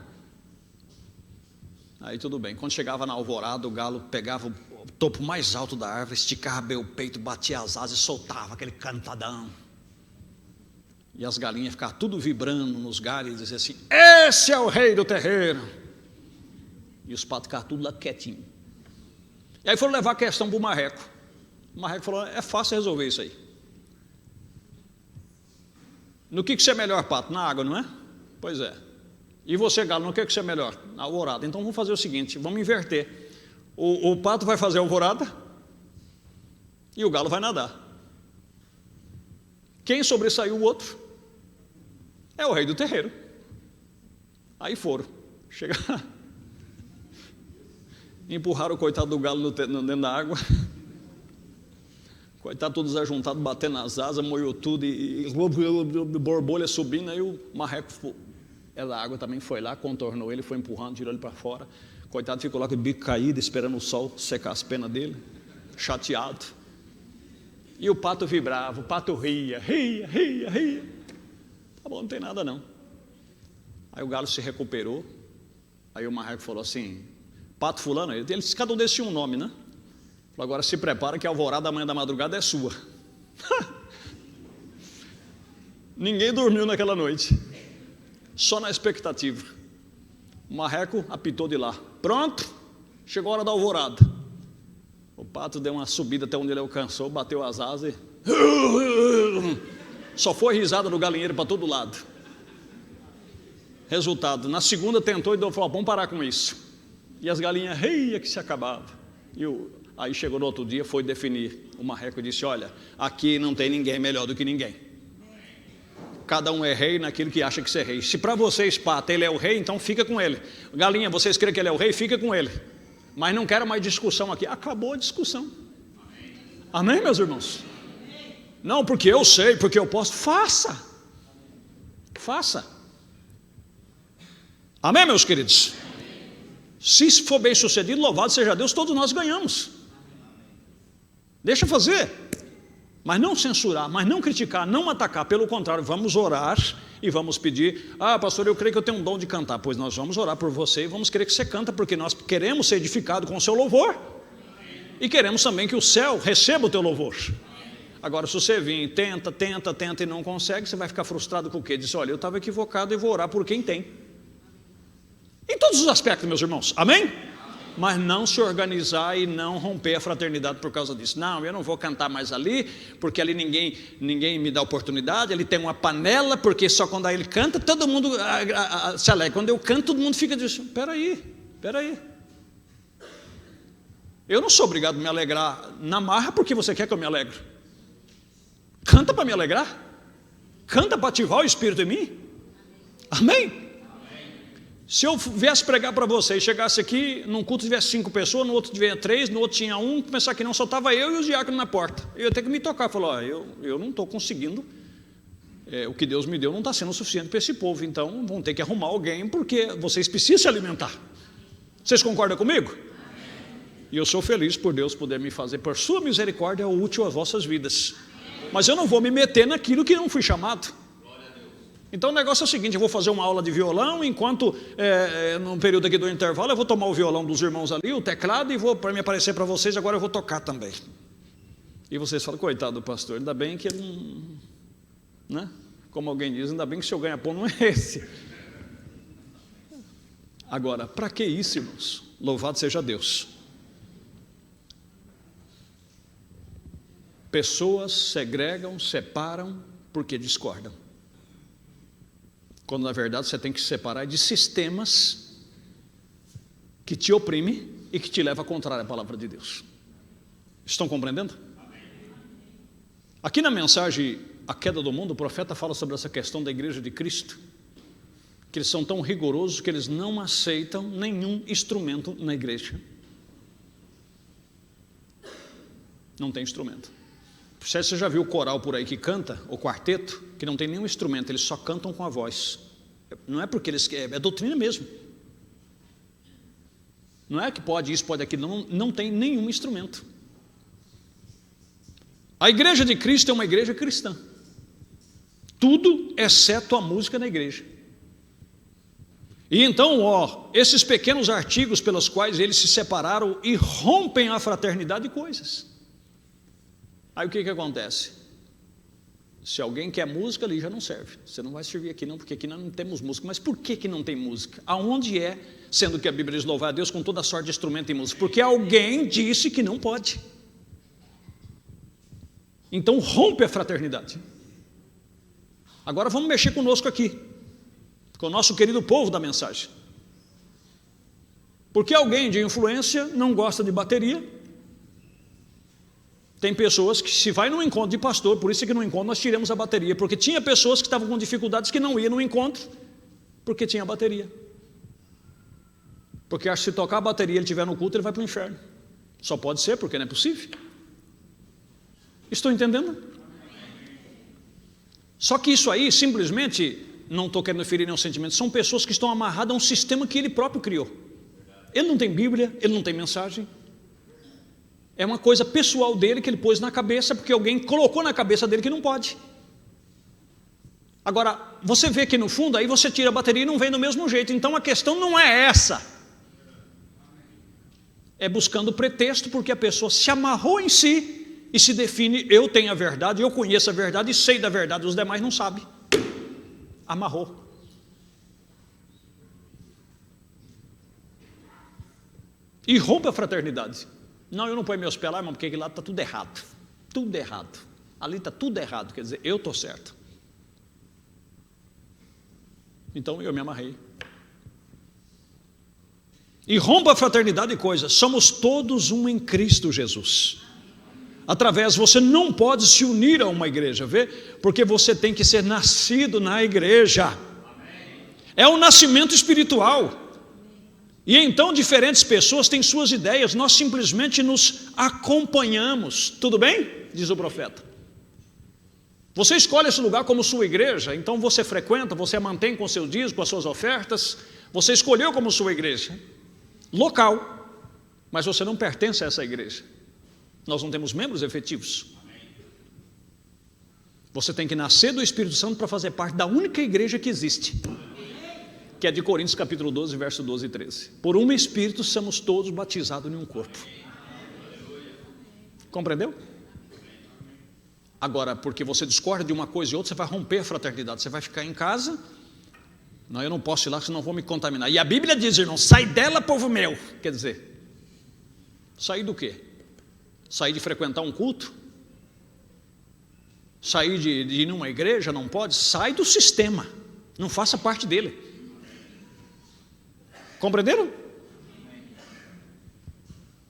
Aí tudo bem, quando chegava na alvorada, o galo pegava o topo mais alto da árvore, esticava bem o peito, batia as asas e soltava aquele cantadão. E as galinhas ficavam tudo vibrando nos galhos e diziam assim, esse é o rei do terreiro. E os patos ficavam tudo lá quietinho. E aí foram levar a questão para o marreco. O marreco falou, é fácil resolver isso aí. No que você é melhor, pato? Na água, não é? Pois é. E você, galo, no que você é melhor? Na alvorada. Então vamos fazer o seguinte, vamos inverter. O pato vai fazer a alvorada e o galo vai nadar. Quem sobressaiu o outro é o rei do terreiro. Aí foram. Chegaram. Empurraram o coitado do galo dentro da água. Coitado, todos ajuntados, batendo nas asas, molhou tudo e borbolha subindo. Aí o marreco, a água também foi lá, contornou ele, foi empurrando, tirou ele para fora. Coitado, ficou lá com o bico caído, esperando o sol secar as penas dele, chateado. E o pato vibrava, o pato ria. Tá bom, não tem nada não. Aí o galo se recuperou. Aí o marreco falou assim, pato fulano, cada um deles tinha um nome, né? Falou, agora se prepara que a alvorada amanhã da madrugada é sua. Ninguém dormiu naquela noite, só na expectativa. O marreco apitou de lá, pronto, chegou a hora da alvorada. O pato deu uma subida até onde ele alcançou, bateu as asas e só foi risada do galinheiro para todo lado. Resultado, na segunda tentou e falou, vamos parar com isso. E as galinhas reia que se acabava. Aí chegou no outro dia, foi definir. O marreco disse, olha, aqui não tem ninguém melhor do que ninguém. Cada um é rei naquilo que acha que ser rei. Se para vocês, pato, ele é o rei, então fica com ele. Galinha, vocês creem que ele é o rei? Fica com ele. Mas não quero mais discussão aqui. Acabou a discussão. Amém, meus irmãos? Não, porque eu sei, porque eu posso. Faça. Amém, meus queridos? Se for bem sucedido, louvado seja Deus, todos nós ganhamos. Deixa fazer. Mas não censurar, mas não criticar, não atacar. Pelo contrário, vamos orar e vamos pedir, pastor, eu creio que eu tenho um dom de cantar. Pois nós vamos orar por você e vamos querer que você canta, porque nós queremos ser edificados com o seu louvor. E queremos também que o céu receba o teu louvor. Agora, se você vir, tenta e não consegue, você vai ficar frustrado com o quê? Diz, olha, eu estava equivocado e vou orar por quem tem. Em todos os aspectos, meus irmãos, amém? Mas não se organizar e não romper a fraternidade por causa disso. Não, eu não vou cantar mais ali, porque ali ninguém me dá oportunidade. Ele tem uma panela, porque só quando ele canta, todo mundo se alegra. Quando eu canto, todo mundo fica dizendo, peraí. Eu não sou obrigado a me alegrar na marra porque você quer que eu me alegre. Canta para me alegrar. Canta para ativar o Espírito em mim. Amém? Se eu viesse pregar para você e chegasse aqui, num culto tivesse 5 pessoas, no outro tivesse 3, no outro tinha 1, começar que não, só estava eu e os diáconos na porta. Eu ia ter que me tocar, falar, eu não estou conseguindo, o que Deus me deu não está sendo suficiente para esse povo, então vão ter que arrumar alguém, porque vocês precisam se alimentar. Vocês concordam comigo? E eu sou feliz por Deus poder me fazer, por sua misericórdia, útil às vossas vidas. Mas eu não vou me meter naquilo que não fui chamado. Então o negócio é o seguinte, eu vou fazer uma aula de violão, enquanto no período aqui do intervalo eu vou tomar o violão dos irmãos ali, o teclado, e vou, para me aparecer para vocês, agora eu vou tocar também. E vocês falam, coitado do pastor, ainda bem que ele não, né? Como alguém diz, ainda bem que o seu ganha-pão não é esse. Agora, para que isso, irmãos? Louvado seja Deus. Pessoas segregam, separam, porque discordam. Quando na verdade você tem que se separar de sistemas que te oprimem e que te levam a contrário à palavra de Deus. Estão compreendendo? Aqui na mensagem A Queda do Mundo, o profeta fala sobre essa questão da igreja de Cristo, que eles são tão rigorosos que eles não aceitam nenhum instrumento na igreja. Não tem instrumento. Você já viu o coral por aí que canta, o quarteto, que não tem nenhum instrumento, eles só cantam com a voz. Não é porque eles querem, é doutrina mesmo. Não é que pode isso, pode aquilo, não tem nenhum instrumento. A igreja de Cristo é uma igreja cristã. Tudo exceto a música na igreja. E então, esses pequenos artigos pelos quais eles se separaram e rompem a fraternidade de coisas. Aí o que acontece? Se alguém quer música, ali já não serve. Você não vai servir aqui não, porque aqui nós não temos música. Mas por que não tem música? Aonde é, sendo que a Bíblia diz louvar a Deus com toda a sorte de instrumento e música? Porque alguém disse que não pode. Então rompe a fraternidade. Agora vamos mexer conosco aqui, com o nosso querido povo da mensagem. Porque alguém de influência não gosta de bateria. Tem pessoas que se vai num encontro de pastor, por isso que no encontro nós tiramos a bateria, porque tinha pessoas que estavam com dificuldades que não iam no encontro, porque tinha a bateria. Porque acho que se tocar a bateria e ele estiver no culto, ele vai para o inferno. Só pode ser, porque não é possível. Estou entendendo? Só que isso aí, simplesmente, não estou querendo ferir nenhum sentimento, são pessoas que estão amarradas a um sistema que ele próprio criou. Ele não tem Bíblia, ele não tem mensagem. É uma coisa pessoal dele que ele pôs na cabeça, porque alguém colocou na cabeça dele que não pode. Agora, você vê que no fundo, aí você tira a bateria e não vem do mesmo jeito. Então a questão não é essa. É buscando pretexto, porque a pessoa se amarrou em si e se define, eu tenho a verdade, eu conheço a verdade e sei da verdade, os demais não sabem. Amarrou. E rompe a fraternidade. Não, eu não ponho meus pés lá, irmão, porque aqui lá está tudo errado. Tudo errado. Ali está tudo errado, quer dizer, eu estou certo. Então eu me amarrei. E rompa a fraternidade de coisas. Somos todos um em Cristo Jesus. Através, você não pode se unir a uma igreja, vê? Porque você tem que ser nascido na igreja. É um nascimento espiritual. E então diferentes pessoas têm suas ideias, nós simplesmente nos acompanhamos. Tudo bem? Diz o profeta. Você escolhe esse lugar como sua igreja, então você frequenta, você a mantém com seus dízimos, com as suas ofertas. Você escolheu como sua igreja local, mas você não pertence a essa igreja. Nós não temos membros efetivos. Você tem que nascer do Espírito Santo para fazer parte da única igreja que existe, que é de Coríntios capítulo 12, verso 12 e 13. Por um Espírito somos todos batizados em um corpo. Compreendeu? Agora, porque você discorda de uma coisa e outra, você vai romper a fraternidade. Você vai ficar em casa, Não, eu não posso ir lá, senão vou me contaminar. E a Bíblia diz, irmão, sai dela, povo meu. Quer dizer, sair do quê? Sair de frequentar um culto? Sair de ir numa igreja? Não pode? Sai do sistema, não faça parte dele. Compreenderam?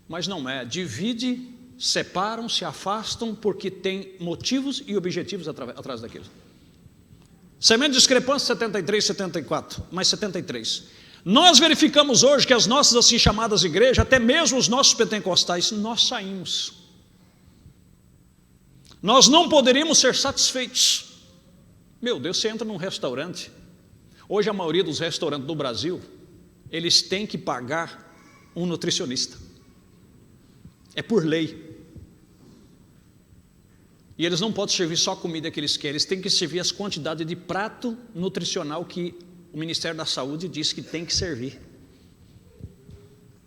Mas não é, divide, separam, se afastam, porque tem motivos e objetivos atrás daquilo. Semente de discrepância 73, 74, mais 73. Nós verificamos hoje que as nossas assim chamadas igrejas, até mesmo os nossos pentecostais, nós saímos. Nós não poderíamos ser satisfeitos. Meu Deus, você entra num restaurante. Hoje a maioria dos restaurantes do Brasil, eles têm que pagar um nutricionista. É por lei. E eles não podem servir só a comida que eles querem, eles têm que servir as quantidades de prato nutricional que o Ministério da Saúde diz que tem que servir.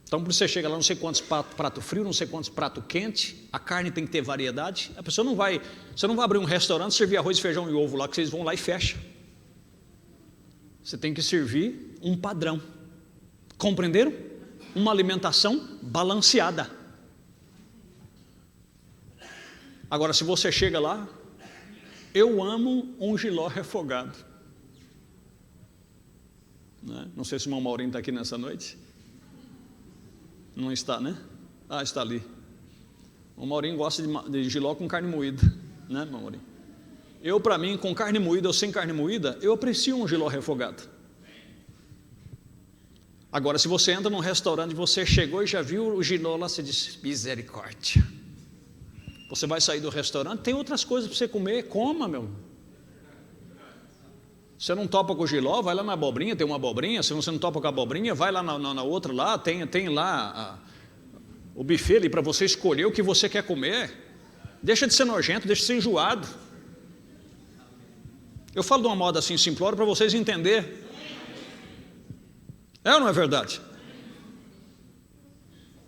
Então, por isso você chega lá, não sei quantos prato frio, não sei quantos prato quente, a carne tem que ter variedade. A pessoa não vai, você não vai abrir um restaurante, servir arroz, feijão e ovo lá, que vocês vão lá e fecha. Você tem que servir um padrão. Compreenderam? Uma alimentação balanceada. Agora, se você chega lá, eu amo um jiló refogado. Não sei se o irmão Maurinho está aqui nessa noite. Não está, né? Ah, está ali. O Maurinho gosta de jiló com carne moída, né, Maurinho? Eu, para mim, com carne moída ou sem carne moída, eu aprecio um jiló refogado. Agora, se você entra num restaurante, você chegou e já viu o jiló lá, você diz, misericórdia. Você vai sair do restaurante, tem outras coisas para você comer, coma, meu. Você não topa com o jiló, vai lá na abobrinha, tem uma abobrinha. Se você não topa com a abobrinha, vai lá na outra lá, tem lá o buffet ali para você escolher o que você quer comer. Deixa de ser nojento, deixa de ser enjoado. Eu falo de uma moda assim simplória para vocês entenderem. É ou não é verdade?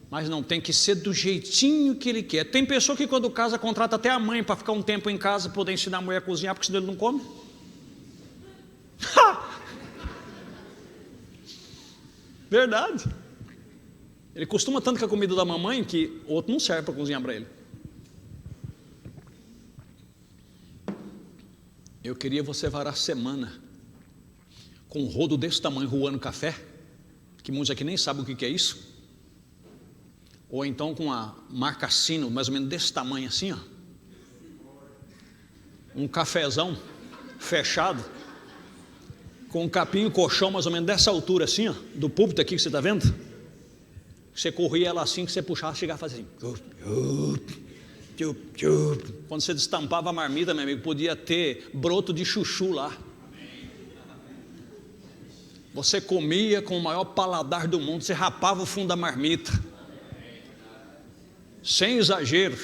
Mas não tem que ser do jeitinho que ele quer. Tem pessoa que quando casa contrata até a mãe para ficar um tempo em casa, poder ensinar a mulher a cozinhar, porque senão ele não come. Verdade. Ele costuma tanto com a comida da mamãe que o outro não serve para cozinhar para ele. Eu queria você varar a semana com um rodo desse tamanho ruando café, que muitos aqui nem sabem o que é isso. Ou então com a marca Sino, mais ou menos desse tamanho assim, ó. Um cafezão fechado, com um capinho colchão mais ou menos dessa altura assim, ó, do púlpito aqui que você está vendo. Você corria ela assim, que você puxava, chegava a fazer assim. Quando você destampava a marmita, meu amigo, podia ter broto de chuchu lá. Você comia com o maior paladar do mundo, você rapava o fundo da marmita. Sem exagero,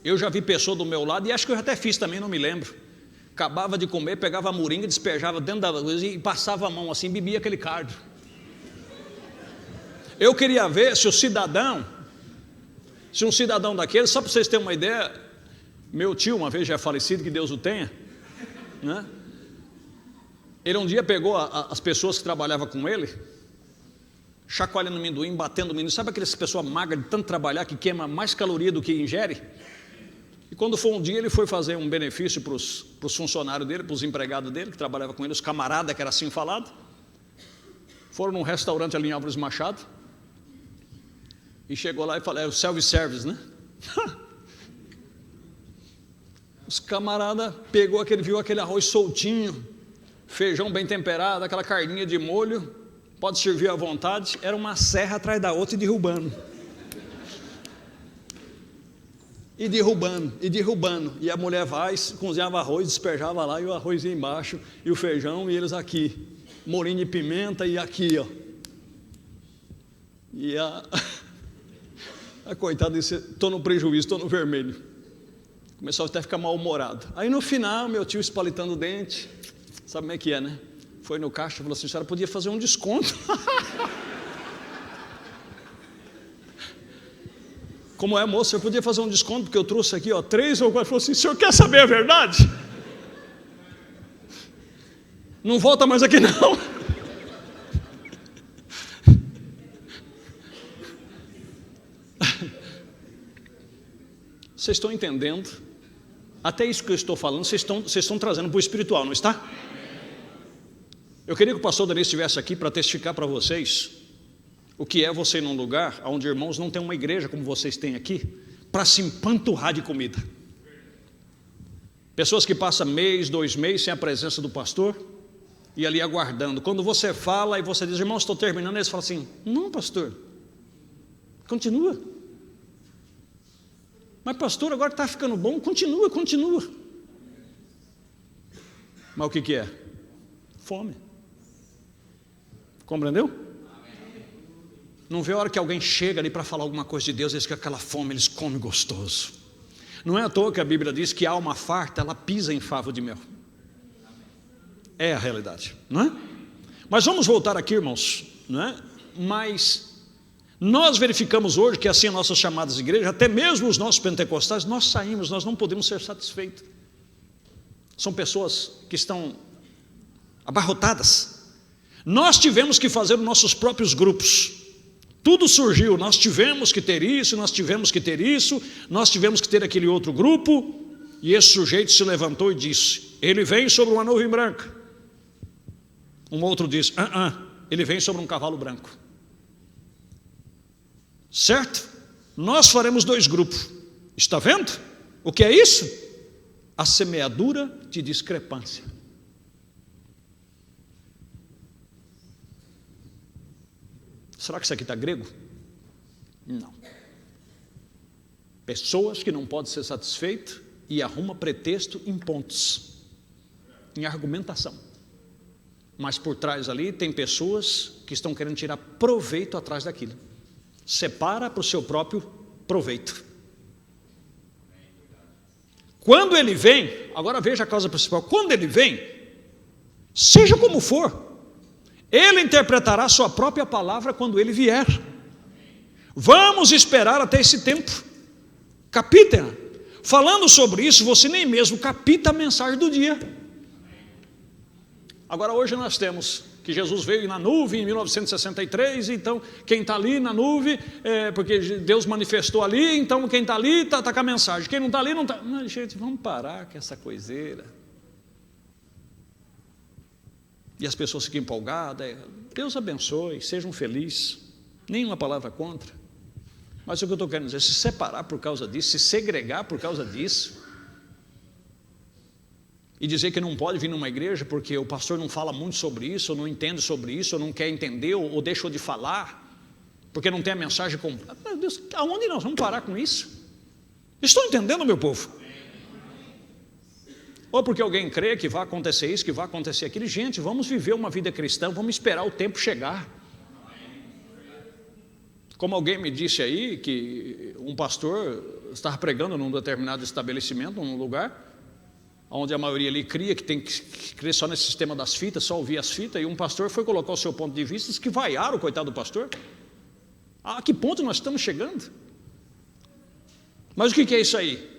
eu já vi pessoa do meu lado, e acho que eu até fiz também, não me lembro. Acabava de comer, pegava a moringa, despejava dentro da coisa e passava a mão assim, bebia aquele cardo. Eu queria ver se um cidadão daquele, só para vocês terem uma ideia, meu tio, uma vez já falecido, que Deus o tenha, né? Ele um dia pegou as pessoas que trabalhavam com ele, chacoalhando amendoim, batendo o menino. Sabe aquelas pessoas magras de tanto trabalhar que queima mais caloria do que ingere? E quando foi um dia, ele foi fazer um benefício para os funcionários dele, para os empregados dele, que trabalhavam com ele, os camaradas, que era assim falado. Foram num restaurante ali em Álvares Machado, e chegou lá e falou, é o self-service, né? Os camaradas viu aquele arroz soltinho, feijão bem temperado, aquela carninha de molho, pode servir à vontade, era uma serra atrás da outra e derrubando. E derrubando, e a mulher vai, cozinhava arroz, despejava lá, e o arroz ia embaixo, e o feijão, e eles aqui, molinho de pimenta, e aqui, ó. E a coitada disse, estou no prejuízo, estou no vermelho. Começou até a ficar mal-humorado. Aí no final, meu tio espalitando o dente, sabe como é que é, né? Foi no caixa e falou assim, a senhora podia fazer um desconto. Como é, moço, eu podia fazer um desconto, porque eu trouxe aqui, ó, 3 ou 4. Falou assim, o senhor quer saber a verdade? Não volta mais aqui não. Vocês estão entendendo? Até isso que eu estou falando, vocês estão trazendo para o espiritual, não está? Eu queria que o pastor Daniel estivesse aqui para testificar para vocês o que é você ir num lugar onde irmãos não tem uma igreja como vocês têm aqui, para se empanturrar de comida. Pessoas que passam mês, 2 meses sem a presença do pastor e ali aguardando. Quando você fala e você diz, irmão, estou terminando, eles falam assim, não, pastor, continua. Mas pastor, agora está ficando bom, continua. Mas o que é? Fome. Compreendeu? Não vê a hora que alguém chega ali para falar alguma coisa de Deus, eles com aquela fome, eles comem gostoso. Não é à toa que a Bíblia diz que a alma farta, ela pisa em favo de mel. É a realidade, não é? Mas vamos voltar aqui, irmãos, não é? Mas nós verificamos hoje que assim as nossas chamadas de igreja, até mesmo os nossos pentecostais, nós saímos, nós não podemos ser satisfeitos. São pessoas que estão abarrotadas. Nós tivemos que fazer os nossos próprios grupos. Tudo surgiu, nós tivemos que ter isso, nós tivemos que ter isso, nós tivemos que ter aquele outro grupo, e esse sujeito se levantou e disse, ele vem sobre uma nuvem branca. Um outro disse, ele vem sobre um cavalo branco. Certo? Nós faremos 2 grupos. Está vendo? O que é isso? A semeadura de discrepância. Será que isso aqui está grego? Não. Pessoas que não podem ser satisfeitas e arrumam pretexto em pontos, em argumentação. Mas por trás ali tem pessoas que estão querendo tirar proveito atrás daquilo. Separa para o seu próprio proveito. Quando ele vem, agora veja a causa principal, quando ele vem, seja como for, ele interpretará a sua própria palavra quando ele vier. Vamos esperar até esse tempo. Capita. Falando sobre isso, você nem mesmo capita a mensagem do dia. Agora hoje nós temos que Jesus veio na nuvem em 1963, então quem está ali na nuvem, porque Deus manifestou ali, então quem está ali está com a mensagem, quem não está ali não está. Não, gente, vamos parar com essa coiseira. E as pessoas ficam empolgadas, Deus abençoe, sejam felizes, nenhuma palavra contra. Mas o que eu estou querendo dizer, se separar por causa disso, se segregar por causa disso, e dizer que não pode vir numa igreja porque o pastor não fala muito sobre isso, ou não entende sobre isso, ou não quer entender, ou deixou de falar, porque não tem a mensagem completa. Meu Deus, aonde nós vamos parar com isso? Estão entendendo, meu povo? Ou porque alguém crê que vai acontecer isso, que vai acontecer aquilo. Gente, vamos viver uma vida cristã, vamos esperar o tempo chegar. Como alguém me disse aí, que um pastor estava pregando num determinado estabelecimento, num lugar, onde a maioria ali cria que tem que crer só nesse sistema das fitas, só ouvir as fitas, e um pastor foi colocar o seu ponto de vista, que vaiaram o coitado do pastor. A que ponto nós estamos chegando? Mas o que é isso aí?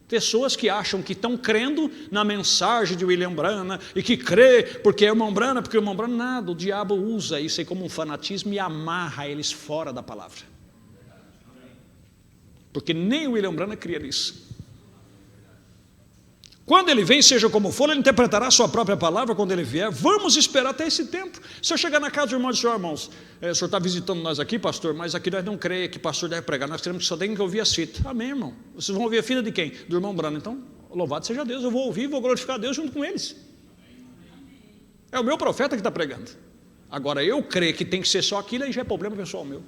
Pessoas que acham que estão crendo na mensagem de William Branham e que crê porque é irmão Branham, porque é irmão Branham, nada, o diabo usa isso aí como um fanatismo e amarra eles fora da palavra. Porque nem o William Branham cria nisso. Quando ele vem, seja como for, ele interpretará a sua própria palavra quando ele vier. Vamos esperar até esse tempo. Se eu chegar na casa do irmão e dizer, irmãos, o senhor está visitando nós aqui, pastor, mas aqui nós não cremos que pastor deve pregar, nós queremos que só tem que ouvir as fitas. Amém, irmão? Vocês vão ouvir a fita de quem? Do irmão Branham. Então, louvado seja Deus, eu vou ouvir e vou glorificar a Deus junto com eles. É o meu profeta que está pregando. Agora, eu creio que tem que ser só aquilo, aí já é problema pessoal meu.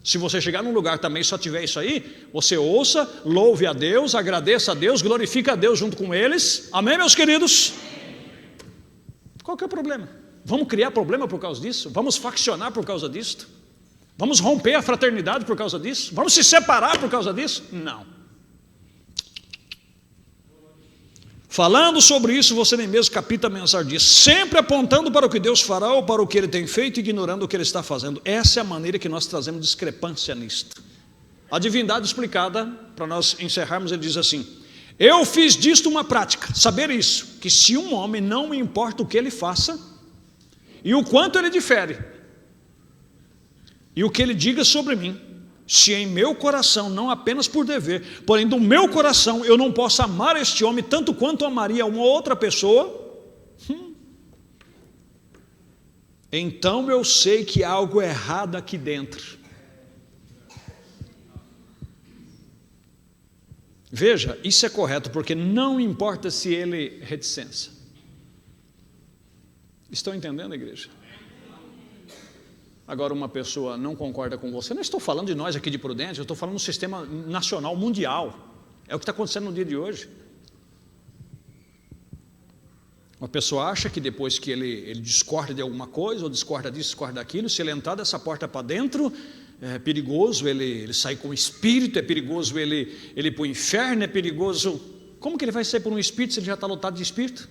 Se você chegar num lugar também só tiver isso aí, você ouça, louve a Deus, agradeça a Deus, glorifique a Deus junto com eles. Amém, meus queridos? Qual que é o problema? Vamos criar problema por causa disso? Vamos faccionar por causa disso? Vamos romper a fraternidade por causa disso? Vamos se separar por causa disso? Não. Falando sobre isso, você nem mesmo capta a mensagem disso, sempre apontando para o que Deus fará ou para o que Ele tem feito, ignorando o que Ele está fazendo. Essa é a maneira que nós trazemos discrepância nisto. A divindade explicada, para nós encerrarmos, ele diz assim: eu fiz disto uma prática, saber isso, que se um homem, não me importa o que ele faça, e o quanto ele difere, e o que ele diga sobre mim, Se em meu coração, não apenas por dever, porém do meu coração, eu não posso amar este homem tanto quanto amaria uma outra pessoa, então eu sei que há algo errado aqui dentro. Veja, isso é correto, porque não importa se ele reticência. Estão entendendo, igreja? Agora uma pessoa não concorda com você, não estou falando de nós aqui de Prudente, eu estou falando do sistema nacional, mundial. É o que está acontecendo no dia de hoje. Uma pessoa acha que depois que ele discorda de alguma coisa, ou discorda disso, discorda daquilo, se ele entrar dessa porta para dentro, é perigoso ele sair com o espírito, é perigoso ele ir para o inferno, é perigoso. Como que ele vai sair por um espírito se ele já está lotado de espírito?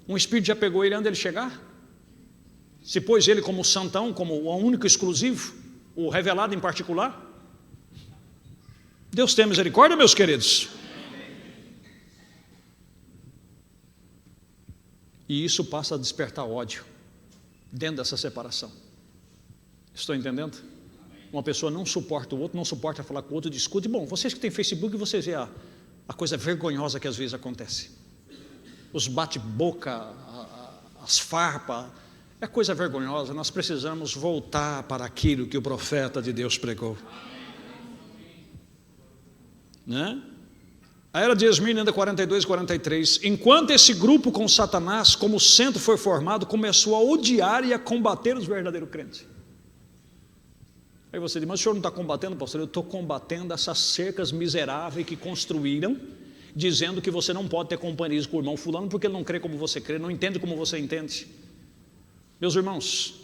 Um espírito já pegou ele antes dele chegar? Se pôs ele como santão, como o único exclusivo, o revelado em particular? Deus tenha misericórdia, meus queridos. E isso passa a despertar ódio dentro dessa separação. Estou entendendo? Uma pessoa não suporta o outro, não suporta falar com o outro, discute. Bom, vocês que têm Facebook, vocês veem a coisa vergonhosa que às vezes acontece. Os bate-boca, as farpas, é coisa vergonhosa. Nós precisamos voltar para aquilo que o profeta de Deus pregou. Né? A era de Esmirna, 42 e 43. Enquanto esse grupo com Satanás como centro foi formado, começou a odiar e a combater os verdadeiros crentes. Aí você diz, mas o senhor não está combatendo, pastor? Eu estou combatendo essas cercas miseráveis que construíram, dizendo que você não pode ter companheirismo com o irmão fulano, porque ele não crê como você crê, não entende como você entende. Meus irmãos,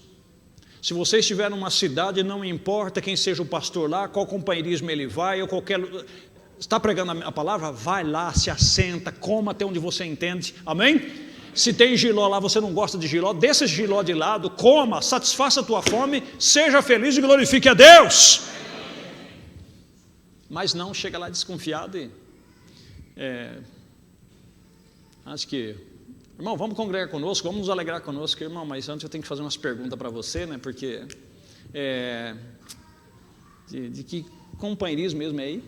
se você estiver numa cidade, não importa quem seja o pastor lá, qual companheirismo ele vai, ou qualquer... Está pregando a palavra? Vai lá, se assenta, coma até onde você entende, amém? Se tem giló lá, você não gosta de giló, deixa esse giló de lado, coma, satisfaça a tua fome, seja feliz e glorifique a Deus. Mas não chega lá desconfiado e... acho que... Irmão, vamos congregar conosco, vamos nos alegrar conosco, irmão, mas antes eu tenho que fazer umas perguntas para você, né? Porque... de que companheirismo mesmo é aí?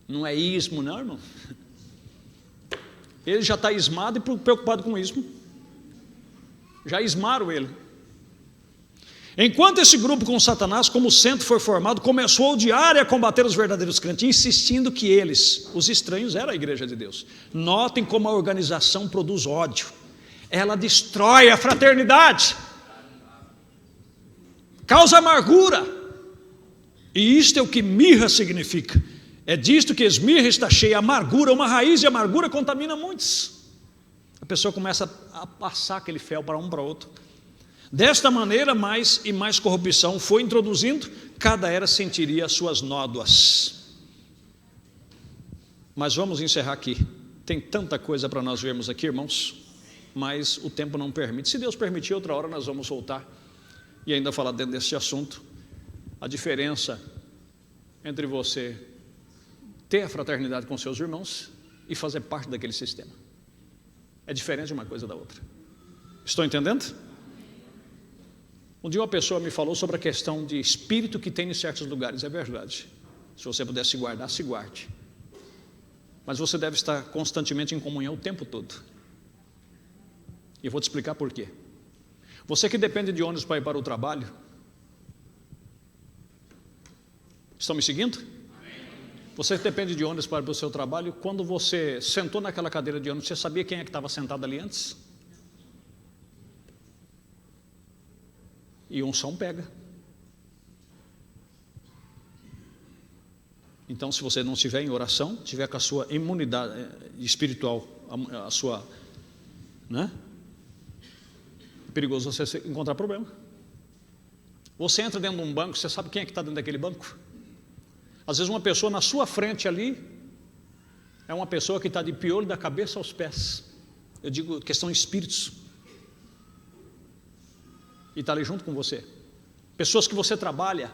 Não é ismo, não, irmão? Ele já está ismado e preocupado com ismo. Já ismaram ele. Enquanto esse grupo com Satanás como centro foi formado, começou a odiar e a combater os verdadeiros crentes, insistindo que eles, os estranhos, eram a igreja de Deus. Notem como a organização produz ódio. Ela destrói a fraternidade, causa amargura. E isto é o que mirra significa. É disto que Esmirna está cheia, amargura, uma raiz de amargura contamina muitos. A pessoa começa a passar aquele fel para um para outro. Desta maneira, mais e mais corrupção foi introduzindo, cada era sentiria as suas nódoas. Mas vamos encerrar aqui. Tem tanta coisa para nós vermos aqui, irmãos, mas o tempo não permite. Se Deus permitir, outra hora nós vamos voltar e ainda falar dentro desse assunto. A diferença entre você ter a fraternidade com seus irmãos e fazer parte daquele sistema. É diferente uma coisa da outra. Estou entendendo? Um dia uma pessoa me falou sobre a questão de espírito que tem em certos lugares. É verdade. Se você puder se guardar, se guarde. Mas você deve estar constantemente em comunhão o tempo todo. E eu vou te explicar por quê. Você que depende de ônibus para ir para o trabalho, estão me seguindo? Você depende de ônibus para ir para o seu trabalho. Quando você sentou naquela cadeira de ônibus, você sabia quem é que estava sentado ali antes? E unção pega. Então, se você não estiver em oração, estiver com a sua imunidade espiritual, a sua, né? É perigoso você encontrar problema. Você entra dentro de um banco, você sabe quem é que está dentro daquele banco? Às vezes uma pessoa na sua frente ali é uma pessoa que está de piolho da cabeça aos pés. Eu digo questão de espíritos. E está ali junto com você. Pessoas que você trabalha,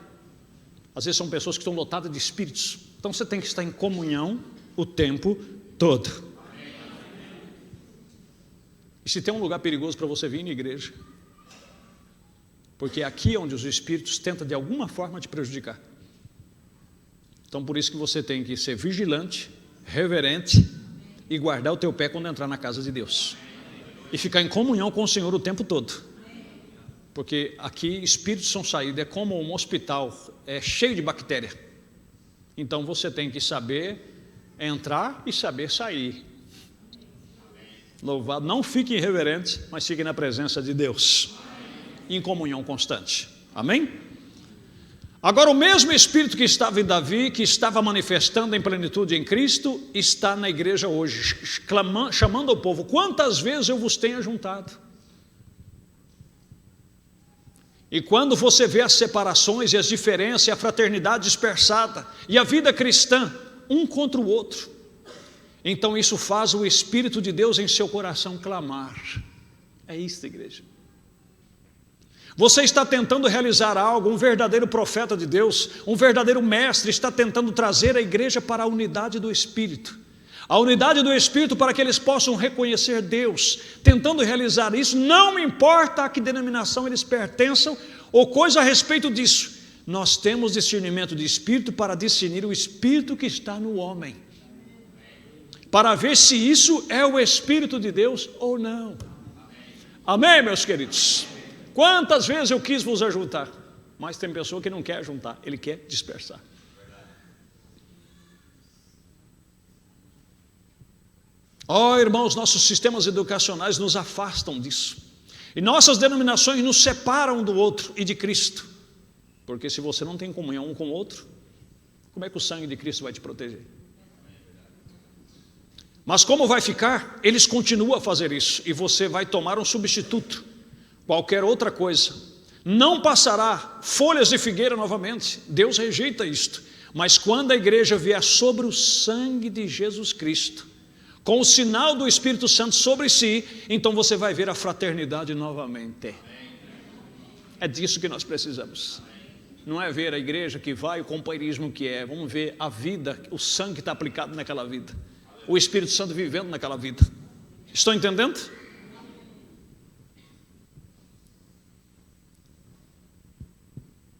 às vezes são pessoas que estão lotadas de espíritos. Então você tem que estar em comunhão o tempo todo. E se tem um lugar perigoso para você vir na igreja, porque é aqui onde os espíritos tentam de alguma forma te prejudicar. Então por isso que você tem que ser vigilante, reverente e guardar o teu pé quando entrar na casa de Deus. E ficar em comunhão com o Senhor o tempo todo. Porque aqui espíritos são saídos, é como um hospital, é cheio de bactéria. Então você tem que saber entrar e saber sair. Louvado, não fique irreverente, mas fique na presença de Deus, em comunhão constante. Amém? Agora o mesmo Espírito que estava em Davi, que estava manifestando em plenitude em Cristo, está na igreja hoje, chamando ao povo: quantas vezes eu vos tenho juntado? E quando você vê as separações e as diferenças, e a fraternidade dispersada, e a vida cristã, um contra o outro, então isso faz o Espírito de Deus em seu coração clamar. É isso, igreja. Você está tentando realizar algo, um verdadeiro profeta de Deus, um verdadeiro mestre, está tentando trazer a igreja para a unidade do Espírito. A unidade do Espírito para que eles possam reconhecer Deus, tentando realizar isso, não importa a que denominação eles pertençam ou coisa a respeito disso. Nós temos discernimento de Espírito para discernir o Espírito que está no homem, para ver se isso é o Espírito de Deus ou não. Amém, meus queridos? Quantas vezes eu quis vos ajuntar, mas tem pessoa que não quer juntar, ele quer dispersar. Irmãos, nossos sistemas educacionais nos afastam disso, e nossas denominações nos separam um do outro e de Cristo, porque se você não tem comunhão um com o outro, como é que o sangue de Cristo vai te proteger? Mas como vai ficar? Eles continuam a fazer isso, e você vai tomar um substituto, qualquer outra coisa. Não passará folhas de figueira novamente, Deus rejeita isto. Mas quando a igreja vier sobre o sangue de Jesus Cristo, com o sinal do Espírito Santo sobre si, então você vai ver a fraternidade novamente. É disso que nós precisamos. Não é ver a igreja que vai, o companheirismo que é. Vamos ver a vida, o sangue que está aplicado naquela vida, o Espírito Santo vivendo naquela vida. Estão entendendo?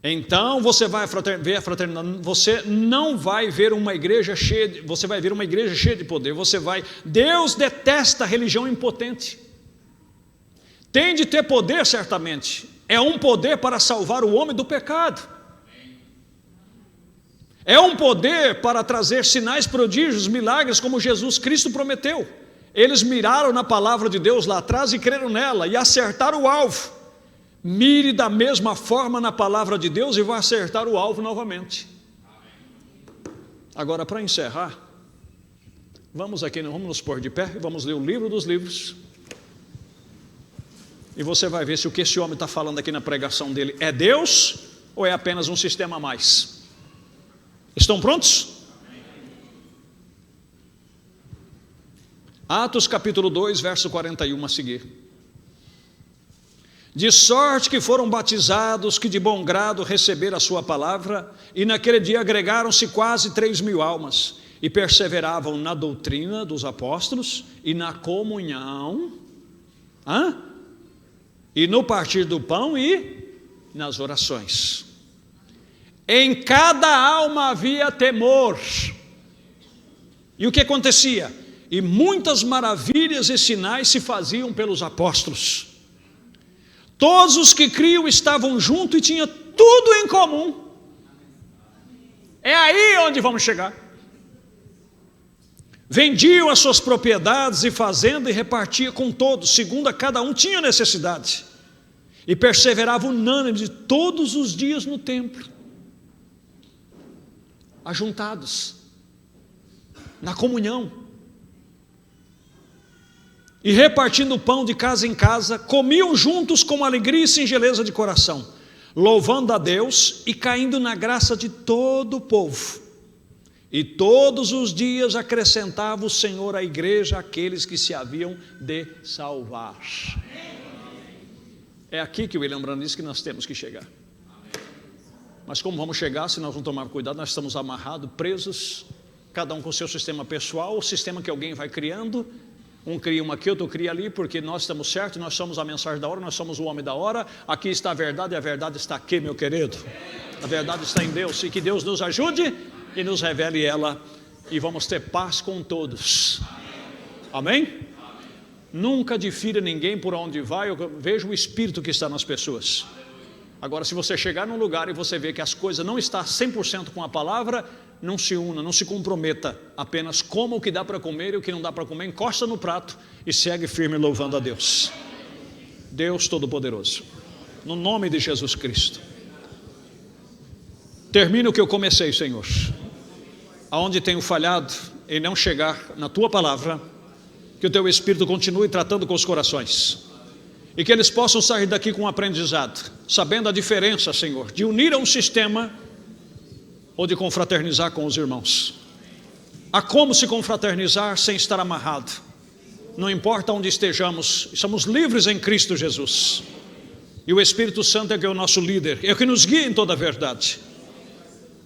Então você vai ver a fraternidade. Você não vai ver uma igreja cheia você vai ver uma igreja cheia de poder. Deus detesta a religião impotente. Tem de ter poder, certamente. É um poder para salvar o homem do pecado. É um poder para trazer sinais, prodígios, milagres, como Jesus Cristo prometeu. Eles miraram na palavra de Deus lá atrás e creram nela e acertaram o alvo. Mire da mesma forma na palavra de Deus e vai acertar o alvo novamente. Agora, para encerrar, vamos nos pôr de pé e vamos ler o livro dos livros. E você vai ver se o que esse homem está falando aqui na pregação dele é Deus ou é apenas um sistema a mais. Estão prontos? Atos capítulo 2, verso 41 a seguir. De sorte que foram batizados que de bom grado receberam a sua palavra, e naquele dia agregaram-se quase 3.000 almas, e perseveravam na doutrina dos apóstolos, e na comunhão, e no partir do pão, e nas orações. Em cada alma havia temor. E o que acontecia? E muitas maravilhas e sinais se faziam pelos apóstolos. Todos os que criam estavam juntos e tinham tudo em comum. É aí onde vamos chegar. Vendiam as suas propriedades e fazendas e repartia com todos, segundo a cada um tinha necessidade. E perseveravam unânimes todos os dias no templo, ajuntados, na comunhão. E repartindo o pão de casa em casa, comiam juntos com alegria e singeleza de coração, louvando a Deus e caindo na graça de todo o povo. E todos os dias acrescentava o Senhor à igreja aqueles que se haviam de salvar. É aqui que o William Branham disse que nós temos que chegar. Mas como vamos chegar se nós não tomarmos cuidado? Nós estamos amarrados, presos, cada um com o seu sistema pessoal, o sistema que alguém vai criando, Um cria uma aqui, outro cria ali, porque nós estamos certos, nós somos a mensagem da hora, nós somos o homem da hora. Aqui está a verdade e a verdade está aqui, meu querido. A verdade está em Deus, e que Deus nos ajude e nos revele ela, e vamos ter paz com todos. Amém? Nunca difira ninguém por onde vai. Eu vejo o espírito que está nas pessoas. Agora, se você chegar num lugar e você vê que as coisas não estão 100% com a palavra, não se una, não se comprometa, apenas coma o que dá para comer, e o que não dá para comer, encosta no prato e segue firme louvando a Deus. Deus Todo-Poderoso, no nome de Jesus Cristo, termina o que eu comecei, Senhor. Aonde tenho falhado em não chegar na Tua palavra, que o Teu Espírito continue tratando com os corações, e que eles possam sair daqui com um aprendizado, sabendo a diferença, Senhor, de unir a um sistema ou de confraternizar com os irmãos. Há como se confraternizar sem estar amarrado. Não importa onde estejamos, estamos livres em Cristo Jesus. E o Espírito Santo é que é o nosso líder, é o que nos guia em toda a verdade.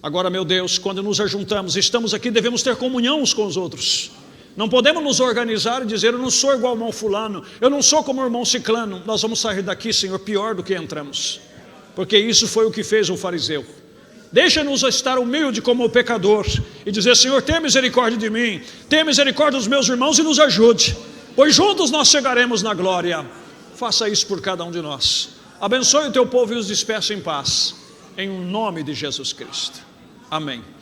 Agora, meu Deus, quando nos ajuntamos, estamos aqui, devemos ter comunhão uns com os outros. Não podemos nos organizar e dizer: eu não sou igual ao irmão fulano, eu não sou como o irmão ciclano. Nós vamos sair daqui, Senhor, pior do que entramos, porque isso foi o que fez o fariseu. Deixa-nos estar humilde como o pecador e dizer: Senhor, tenha misericórdia de mim, tenha misericórdia dos meus irmãos e nos ajude, pois juntos nós chegaremos na glória. Faça isso por cada um de nós. Abençoe o teu povo e os despeça em paz, em nome de Jesus Cristo. Amém.